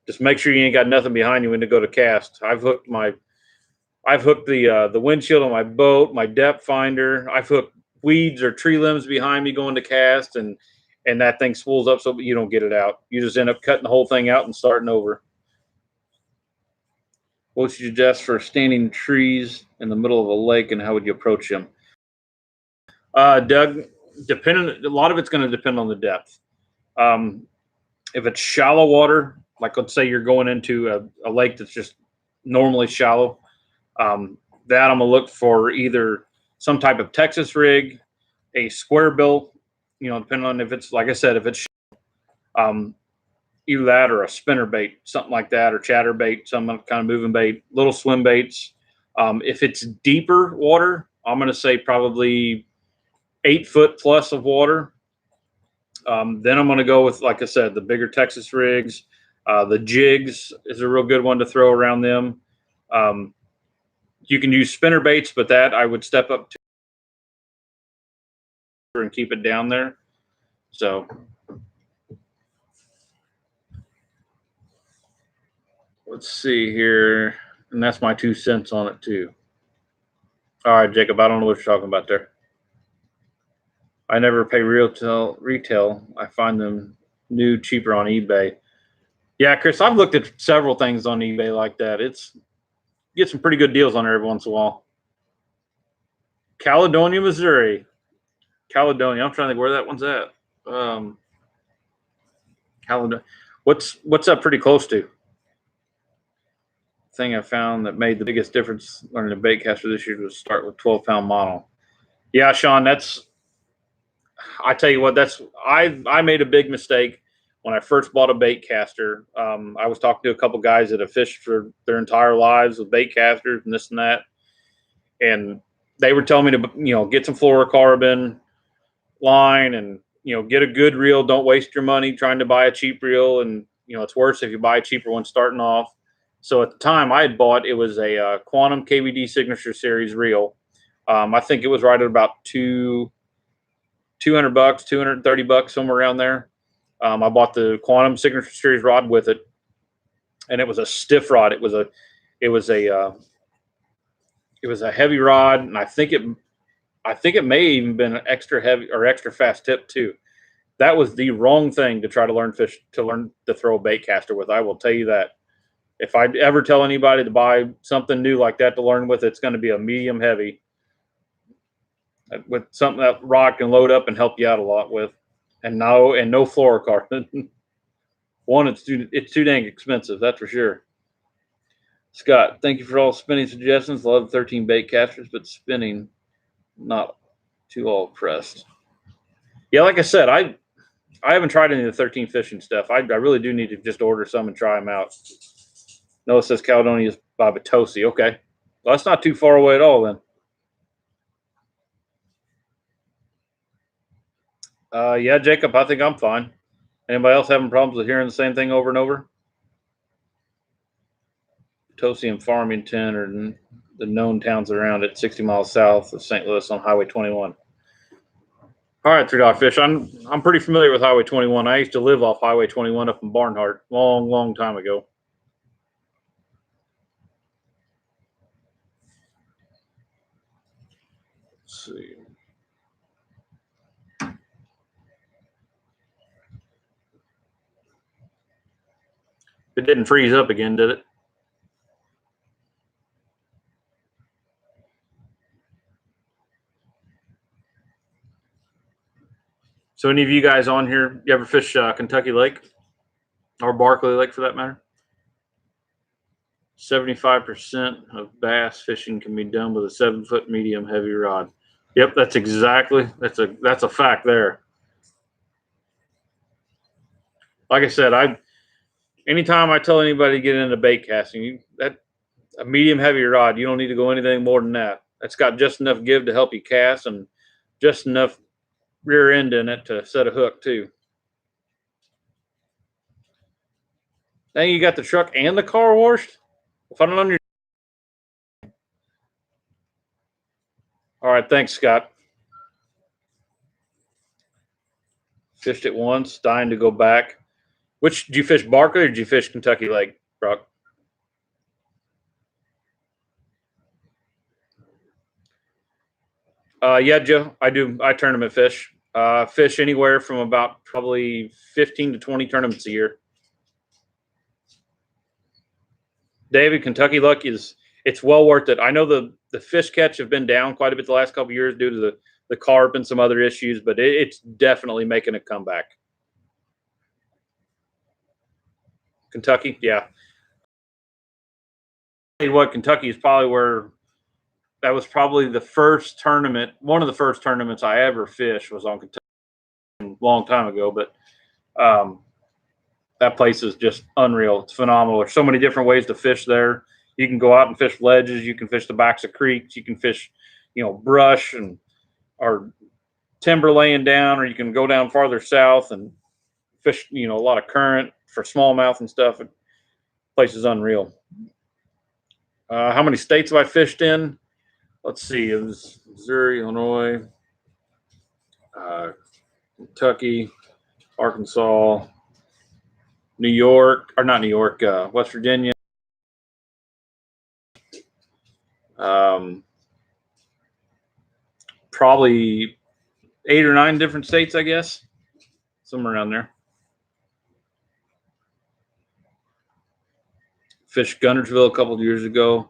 Just make sure you ain't got nothing behind you when to go to cast. I've hooked the windshield on my boat, my depth finder. I've hooked weeds or tree limbs behind me going to cast, and that thing spools up so you don't get it out. You just end up cutting the whole thing out and starting over. What would you suggest for standing trees in the middle of a lake, and how would you approach them? Doug, a lot of it's going to depend on the depth. If it's shallow water, like let's say you're going into a lake that's just normally shallow, that I'm gonna look for either some type of Texas rig, a square bill, depending on if it's, like I said, if it's either that or a spinner bait, something like that, or chatter bait, some kind of moving bait, little swim baits. If it's deeper water, I'm going to say probably 8 foot plus of water. Then I'm going to go with, like I said, the bigger Texas rigs. The jigs is a real good one to throw around them. You can use spinner baits, but that I would step up to and keep it down there. So let's see here. And that's my 2 cents on it too. All right, Jacob, I don't know what you're talking about there. I never pay retail. I find them new, cheaper on eBay. Yeah, Chris, I've looked at several things on eBay like that. It's get some pretty good deals on there every once in a while. Caledonia, Missouri. Caledonia. I'm trying to think where that one's at. Caledonia. What's that pretty close to? Thing I found that made the biggest difference learning a baitcaster this year was start with 12-pound mono. Yeah, Sean, I tell you what, I made a big mistake when I first bought a bait caster. I was talking to a couple guys that have fished for their entire lives with bait casters and this and that, and they were telling me to get some fluorocarbon line and get a good reel. Don't waste your money trying to buy a cheap reel, and it's worse if you buy a cheaper one starting off. So at the time I had bought, it was a Quantum KVD Signature Series reel. I think it was right at about $200, $230, somewhere around there. I bought the Quantum Signature Series rod with it, and it was a stiff rod. It was a heavy rod, and I think it may even been an extra heavy or extra fast tip too. That was the wrong thing to try to learn to throw a bait caster with. I will tell you that. If I ever tell anybody to buy something new like that to learn with, it's going to be a medium heavy with something that rod can load up and help you out a lot with, and no fluorocarbon. One, it's too dang expensive, that's for sure. Scott, thank you for all spinning suggestions. Love 13 bait casters, but spinning not too all pressed. Yeah, like I said, I haven't tried any of the 13 fishing stuff. I really do need to just order some and try them out. No, it says Caledonia is by Potosi. Okay. Well, that's not too far away at all then. Yeah, Jacob, I think I'm fine. Anybody else having problems with hearing the same thing over and over? Potosi and Farmington are the known towns around it, 60 miles south of St. Louis on Highway 21. All right, $3 fish. I'm pretty familiar with Highway 21. I used to live off Highway 21 up in Barnhart long time ago. Let's see. It didn't freeze up again, did it? So any of you guys on here, you ever fish Kentucky Lake or Barkley Lake for that matter? 75% of bass fishing can be done with a 7-foot medium heavy rod. Yep, that's a fact there. Like I said, anytime I tell anybody to get into bait casting, a medium heavy rod, you don't need to go anything more than that. It's got just enough give to help you cast and just enough rear end in it to set a hook too. Now you got the truck and the car washed. If I don't know your... All right, thanks, Scott. Fished it once, dying to go back. Which did you fish, Barkley, or did you fish Kentucky Lake, Brock? Yeah, Joe, I do. I tournament fish. Fish anywhere from about probably 15 to 20 tournaments a year. David, Kentucky Luck it's well worth it. I know the fish catch have been down quite a bit the last couple of years due to the carp and some other issues, but it's definitely making a comeback. Kentucky, yeah. Tell you what, Kentucky is probably where that was probably the first tournament. One of the first tournaments I ever fished was on Kentucky a long time ago, but that place is just unreal. It's phenomenal. There's so many different ways to fish there. You can go out and fish ledges. You can fish the backs of creeks. You can fish, brush and or timber laying down, or you can go down farther south and fish, a lot of current for smallmouth and stuff. The place is unreal. How many states have I fished in? Let's see. It was Missouri, Illinois, Kentucky, Arkansas, New York, or not New York, West Virginia. Probably 8 or 9 different states, I guess, somewhere around there. Fished Guntersville a couple of years ago.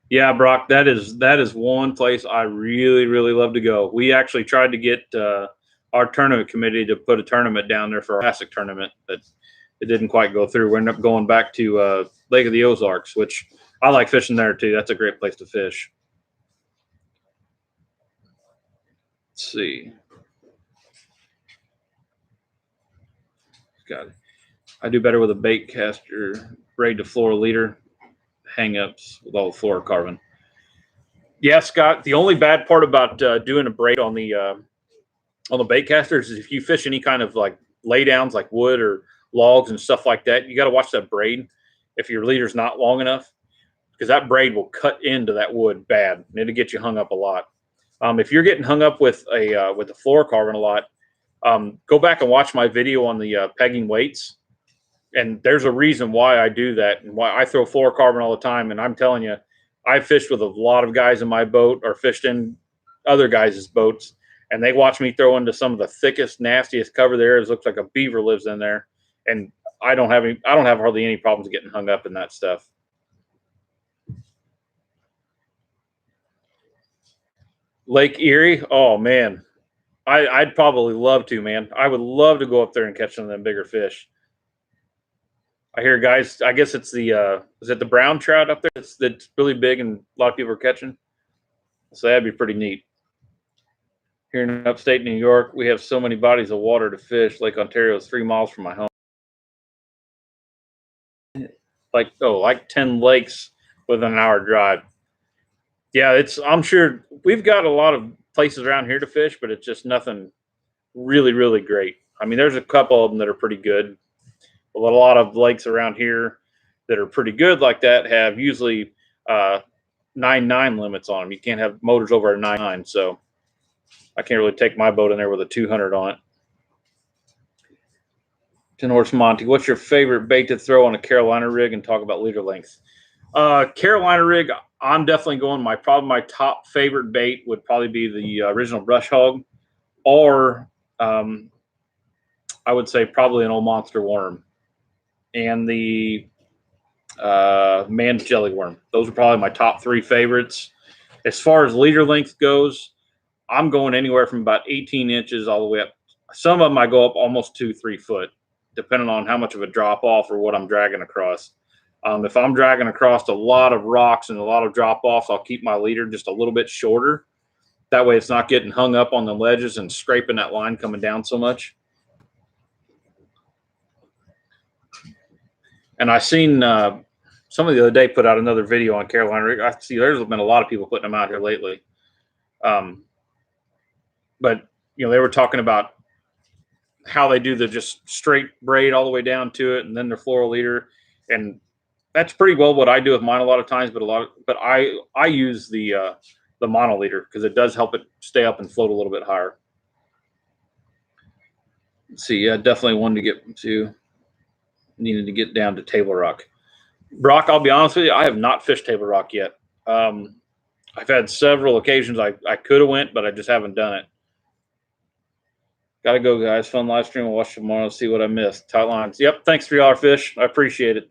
Yeah, Brock, that is one place I really, really love to go. We actually tried to get our tournament committee to put a tournament down there for our classic tournament, but it didn't quite go through. We ended up going back to Lake of the Ozarks, which I like fishing there too. That's a great place to fish. Let's see. Got it. I do better with a bait caster, braid to floor leader, hang-ups with all the fluorocarbon. Yeah, Scott. The only bad part about doing a braid on the bait casters is if you fish any kind of like laydowns, like wood or logs and stuff like that, you got to watch that braid if your leader's not long enough, because that braid will cut into that wood bad and it'll get you hung up a lot. If you're getting hung up with the fluorocarbon a lot, go back and watch my video on the pegging weights. And there's a reason why I do that and why I throw fluorocarbon all the time. And I'm telling you, I fished with a lot of guys in my boat or fished in other guys' boats, and they watch me throw into some of the thickest, nastiest cover there. It looks like a beaver lives in there. And I don't have hardly any problems getting hung up in that stuff. Lake Erie, oh man, I'd probably love to, man. I would love to go up there and catch some of them bigger fish. I hear guys, I guess it's is it the brown trout up there that's really big and a lot of people are catching? So that'd be pretty neat. Here in upstate New York, we have so many bodies of water to fish. Lake Ontario is 3 miles from my home. Like 10 lakes within an hour drive. Yeah, I'm sure we've got a lot of places around here to fish, but it's just nothing really, really great. I mean, there's a couple of them that are pretty good. But a lot of lakes around here that are pretty good like that have usually 9.9 limits on them. You can't have motors over a 9.9, so I can't really take my boat in there with a 200 on it. 10 Horse Monty, what's your favorite bait to throw on a Carolina rig, and talk about leader length? Carolina rig, I'm definitely going. My top favorite bait would probably be the original brush hog, or I would say probably an old monster worm and the man's jelly worm. Those are probably my top 3 favorites. As far as leader length goes, I'm going anywhere from about 18 inches all the way up. Some of them I go up almost 2-3 foot, depending on how much of a drop off or what I'm dragging across. If I'm dragging across a lot of rocks and a lot of drop offs, I'll keep my leader just a little bit shorter. That way it's not getting hung up on the ledges and scraping that line coming down so much. And I seen somebody the other day put out another video on Carolina rig. I see there's been a lot of people putting them out here lately. But they were talking about how they do the just straight braid all the way down to it, and then their floral leader, and that's pretty well what I do with mine a lot of times. But I use the mono leader because it does help it stay up and float a little bit higher. Let's see, yeah, definitely wanted to get to. Needed to get down to Table Rock. Brock, I'll be honest with you, I have not fished Table Rock yet. I've had several occasions I could have went, but I just haven't done it. Gotta go, guys. Fun live stream. I'll watch tomorrow. See what I missed. Tight lines. Yep. Thanks, $3 fish. I appreciate it.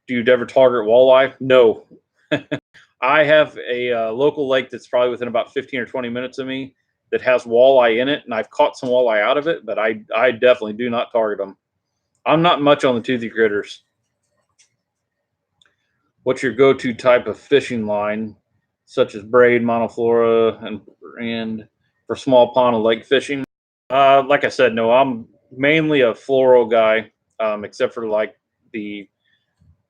Do you ever target walleye? No. I have a local lake that's probably within about 15 or 20 minutes of me that has walleye in it, and I've caught some walleye out of it, but I definitely do not target them. I'm not much on the toothy critters. What's your go-to type of fishing line, such as braid, monoflora, and for small pond and lake fishing? Like I said, no, I'm mainly a floral guy, except for like the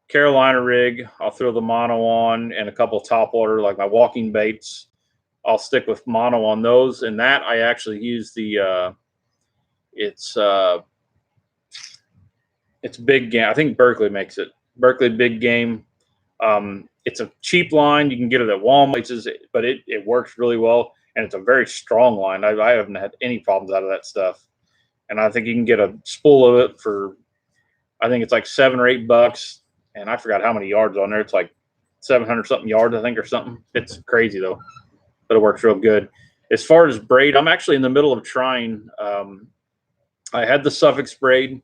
Carolina rig. I'll throw the mono on and a couple top water, like my walking baits. I'll stick with mono on those, and that I actually use the it's Big Game. I think Berkley makes it. Berkley Big Game. It's a cheap line. You can get it at Walmart, but it works really well, and it's a very strong line. I haven't had any problems out of that stuff, and I think you can get a spool of it for, I think it's like $7 or $8, and I forgot how many yards on there. It's like 700 something yards, I think, or something. It's crazy though, but it works real good. As far as braid, I'm actually in the middle of trying. I had the Suffolk braid.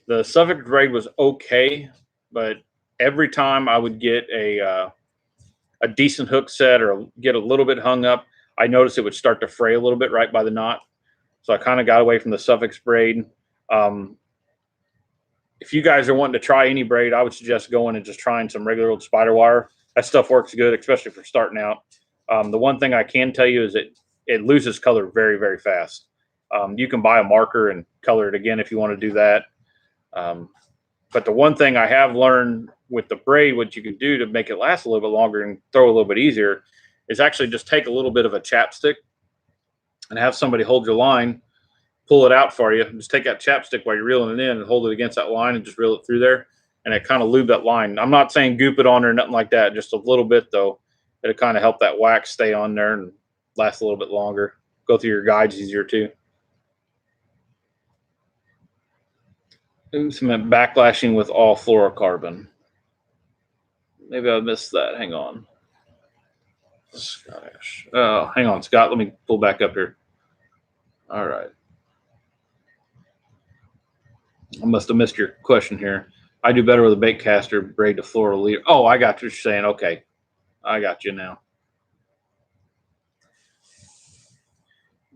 The Suffolk braid was okay, but every time I would get a decent hook set or get a little bit hung up, I noticed it would start to fray a little bit right by the knot. So I kind of got away from the Suffolk braid. If you guys are wanting to try any braid, I would suggest going and just trying some regular old spider wire. That stuff works good, especially for starting out. The one thing I can tell you is it loses color very, very fast. You can buy a marker and color it again if you want to do that. But the one thing I have learned with the braid, what you can do to make it last a little bit longer and throw a little bit easier, is actually just take a little bit of a chapstick and have somebody hold your line, pull it out for you. Just take that chapstick while you're reeling it in and hold it against that line and just reel it through there. And it kind of lube that line. I'm not saying goop it on or nothing like that, just a little bit though. It'll kind of help that wax stay on there and last a little bit longer. Go through your guides easier too. Cement backlashing with all fluorocarbon. Maybe I missed that. Hang on. Scottish. Oh, hang on, Scott. Let me pull back up here. All right. I must have missed your question here. I do better with a bait caster braid to floral leader. Oh, I got what you're saying. Okay. I got you now.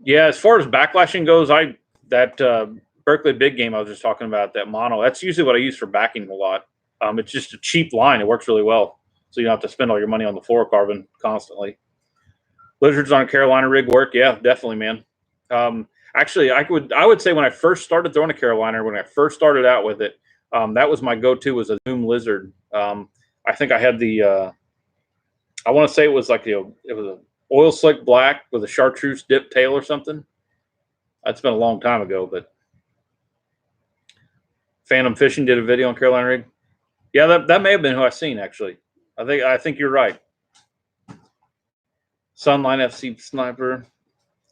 Yeah, as far as backlashing goes, Berkley Big Game I was just talking about, that mono, that's usually what I use for backing a lot. It's just a cheap line. It works really well. So you don't have to spend all your money on the fluorocarbon constantly. Lizards on a Carolina rig work. Yeah, definitely, man. Actually, I would say when I first started throwing a Carolina, when I first started out with it, that was my go-to, was a Zoom Lizard. I think I had I want to say it was like, it was a oil slick black with a chartreuse dip tail or something. That's been a long time ago, but Phantom Fishing did a video on Carolina rig. Yeah, that may have been who I seen actually. I think you're right. Sunline FC Sniper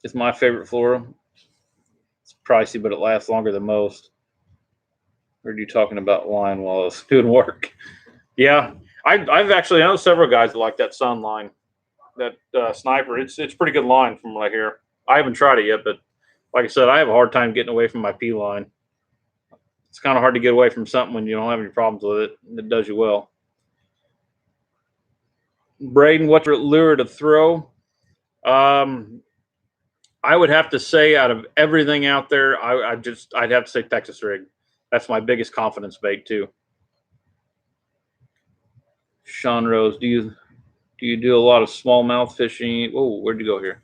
is my favorite fluoro. It's pricey, but it lasts longer than most. Heard you talking about line while I was doing work. Yeah, I've actually known several guys that like that Sunline, that Sniper. It's pretty good line from what I hear. I haven't tried it yet, but like I said, I have a hard time getting away from my P line. It's kind of hard to get away from something when you don't have any problems with it, and it does you well. Braden, what's your lure to throw? I would have to say, out of everything out there, I'd have to say Texas rig. That's my biggest confidence bait too. Sean Rose, do you do a lot of smallmouth fishing? Oh, where'd you go here?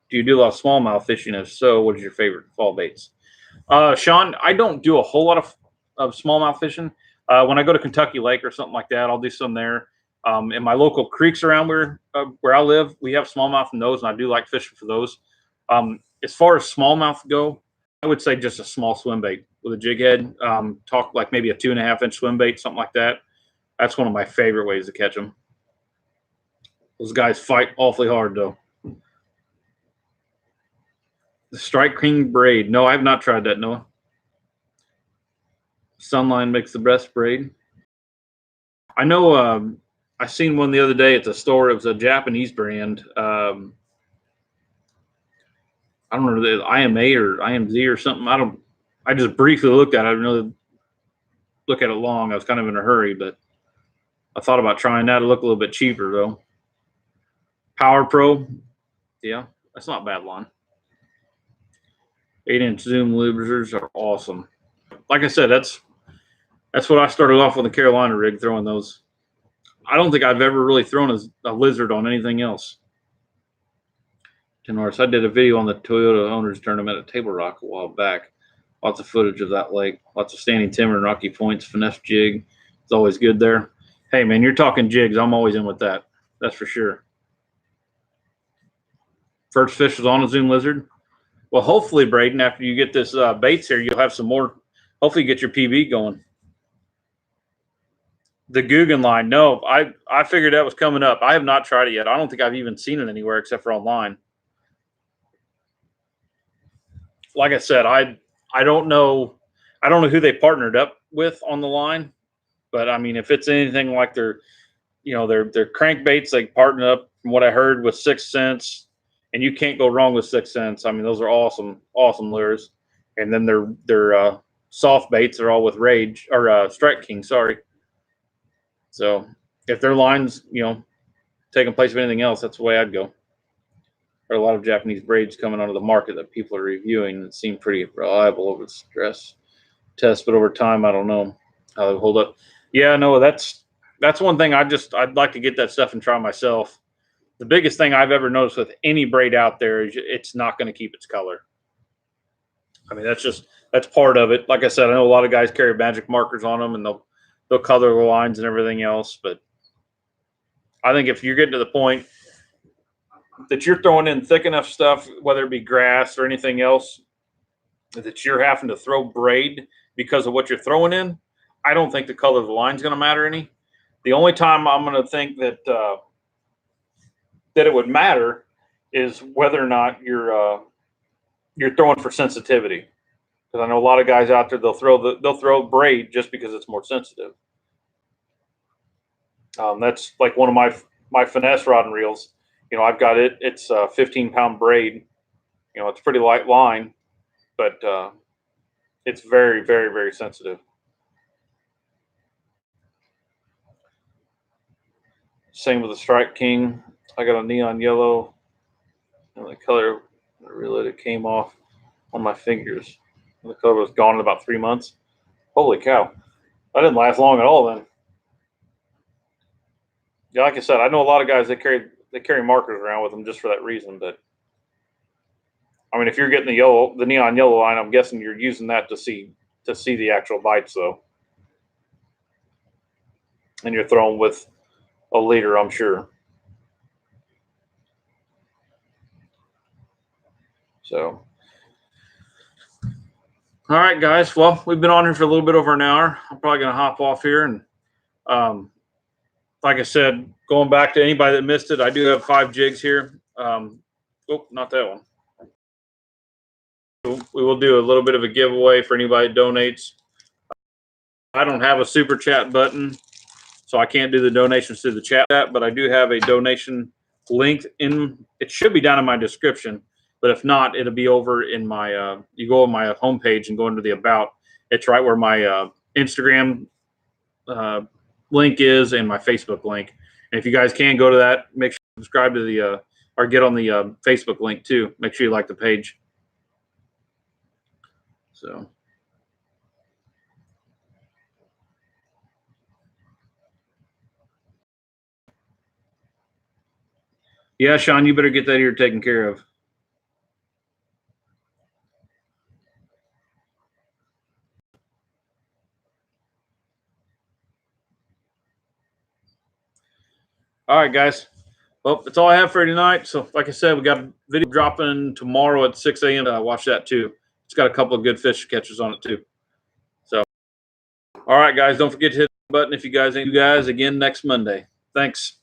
Do you do a lot of smallmouth fishing? If so, what is your favorite fall baits? Sean, I don't do a whole lot of smallmouth fishing. When I go to Kentucky Lake or something like that, I'll do some there. In my local creeks around where I live, we have smallmouth in those, and I do like fishing for those. As far as smallmouth go, I would say just a small swim bait with a jig head. Talk like maybe a 2.5-inch swim bait, something like that. That's one of my favorite ways to catch them. Those guys fight awfully hard, though. The Strike King braid. No, I have not tried that, Noah. Sunline makes the best braid. I know I seen one the other day at the store. It was a Japanese brand. I don't know, the IMA or IMZ or something. I just briefly looked at it. I didn't really look at it long. I was kind of in a hurry, but I thought about trying that. It looked a little bit cheaper though. Power Pro. Yeah, that's not a bad line. 8-inch zoom lubers are awesome. Like I said, that's what I started off with the Carolina rig, throwing those. I don't think I've ever really thrown a lizard on anything else. 10 North. I did a video on the Toyota Owners Tournament at Table Rock a while back. Lots of footage of that lake. Lots of standing timber and rocky points. Finesse jig. It's always good there. Hey, man, you're talking jigs. I'm always in with that. That's for sure. First fish was on a Zoom Lizard. Well, hopefully, Braden, after you get this baits here, you'll have some more. Hopefully, get your PB going. The Guggen line. No, I figured that was coming up. I have not tried it yet. I don't think I've even seen it anywhere except for online. Like I said, I don't know. I don't know who they partnered up with on the line, but I mean, if it's anything like their crankbaits, they partnered up from what I heard with 6 Sense, and you can't go wrong with 6 Sense. I mean, those are awesome lures. And then their soft baits are all with Rage or Strike King. Sorry. So if their line's taking place of anything else, that's the way I'd go. There are a lot of Japanese braids coming onto the market that people are reviewing that seem pretty reliable over the stress test, but over time, I don't know how they hold up. Yeah, no, that's one thing I'd like to get that stuff and try myself. The biggest thing I've ever noticed with any braid out there is it's not going to keep its color. I mean, that's part of it. Like I said, I know a lot of guys carry magic markers on them and they'll color the lines and everything else, but I think if you're getting to the point that you're throwing in thick enough stuff, whether it be grass or anything else, that you're having to throw braid because of what you're throwing in, I don't think the color of the line is going to matter any. The only time I'm going to think that it would matter is whether or not you're throwing for sensitivity. Because I know a lot of guys out there, they'll throw braid just because it's more sensitive. That's like one of my finesse rod and reels. I've got it. It's a 15-pound braid. It's a pretty light line, but it's very, very, very sensitive. Same with the Strike King. I got a neon yellow, and the color really it came off on my fingers. The color was gone in about 3 months. Holy cow! That didn't last long at all then. Yeah, like I said, I know a lot of guys that carry markers around with them just for that reason. But I mean, if you're getting the neon yellow line, I'm guessing you're using that to see the actual bites, though. And you're throwing with a leader, I'm sure. So, all right, guys. Well, we've been on here for a little bit over an hour. I'm probably going to hop off here. And like I said, going back to anybody that missed it, I do have 5 jigs here. Oh, not that one. We will do a little bit of a giveaway for anybody that donates. I don't have a super chat button, so I can't do the donations through the chat, but I do have a donation link it should be down in my description, but if not, it'll be over in my, you go on my homepage and go into the about. It's right where my Instagram link is and my Facebook link. And if you guys can go to that, make sure you subscribe to or get on the Facebook link too. Make sure you like the page. So. Yeah, Sean, you better get that ear taken care of. All right, guys. Well, that's all I have for tonight. So, like I said, we got a video dropping tomorrow at 6 a.m. Watch that too. It's got a couple of good fish catches on it too. So, all right, guys, don't forget to hit the button if you guys ain't you guys again next Monday. Thanks.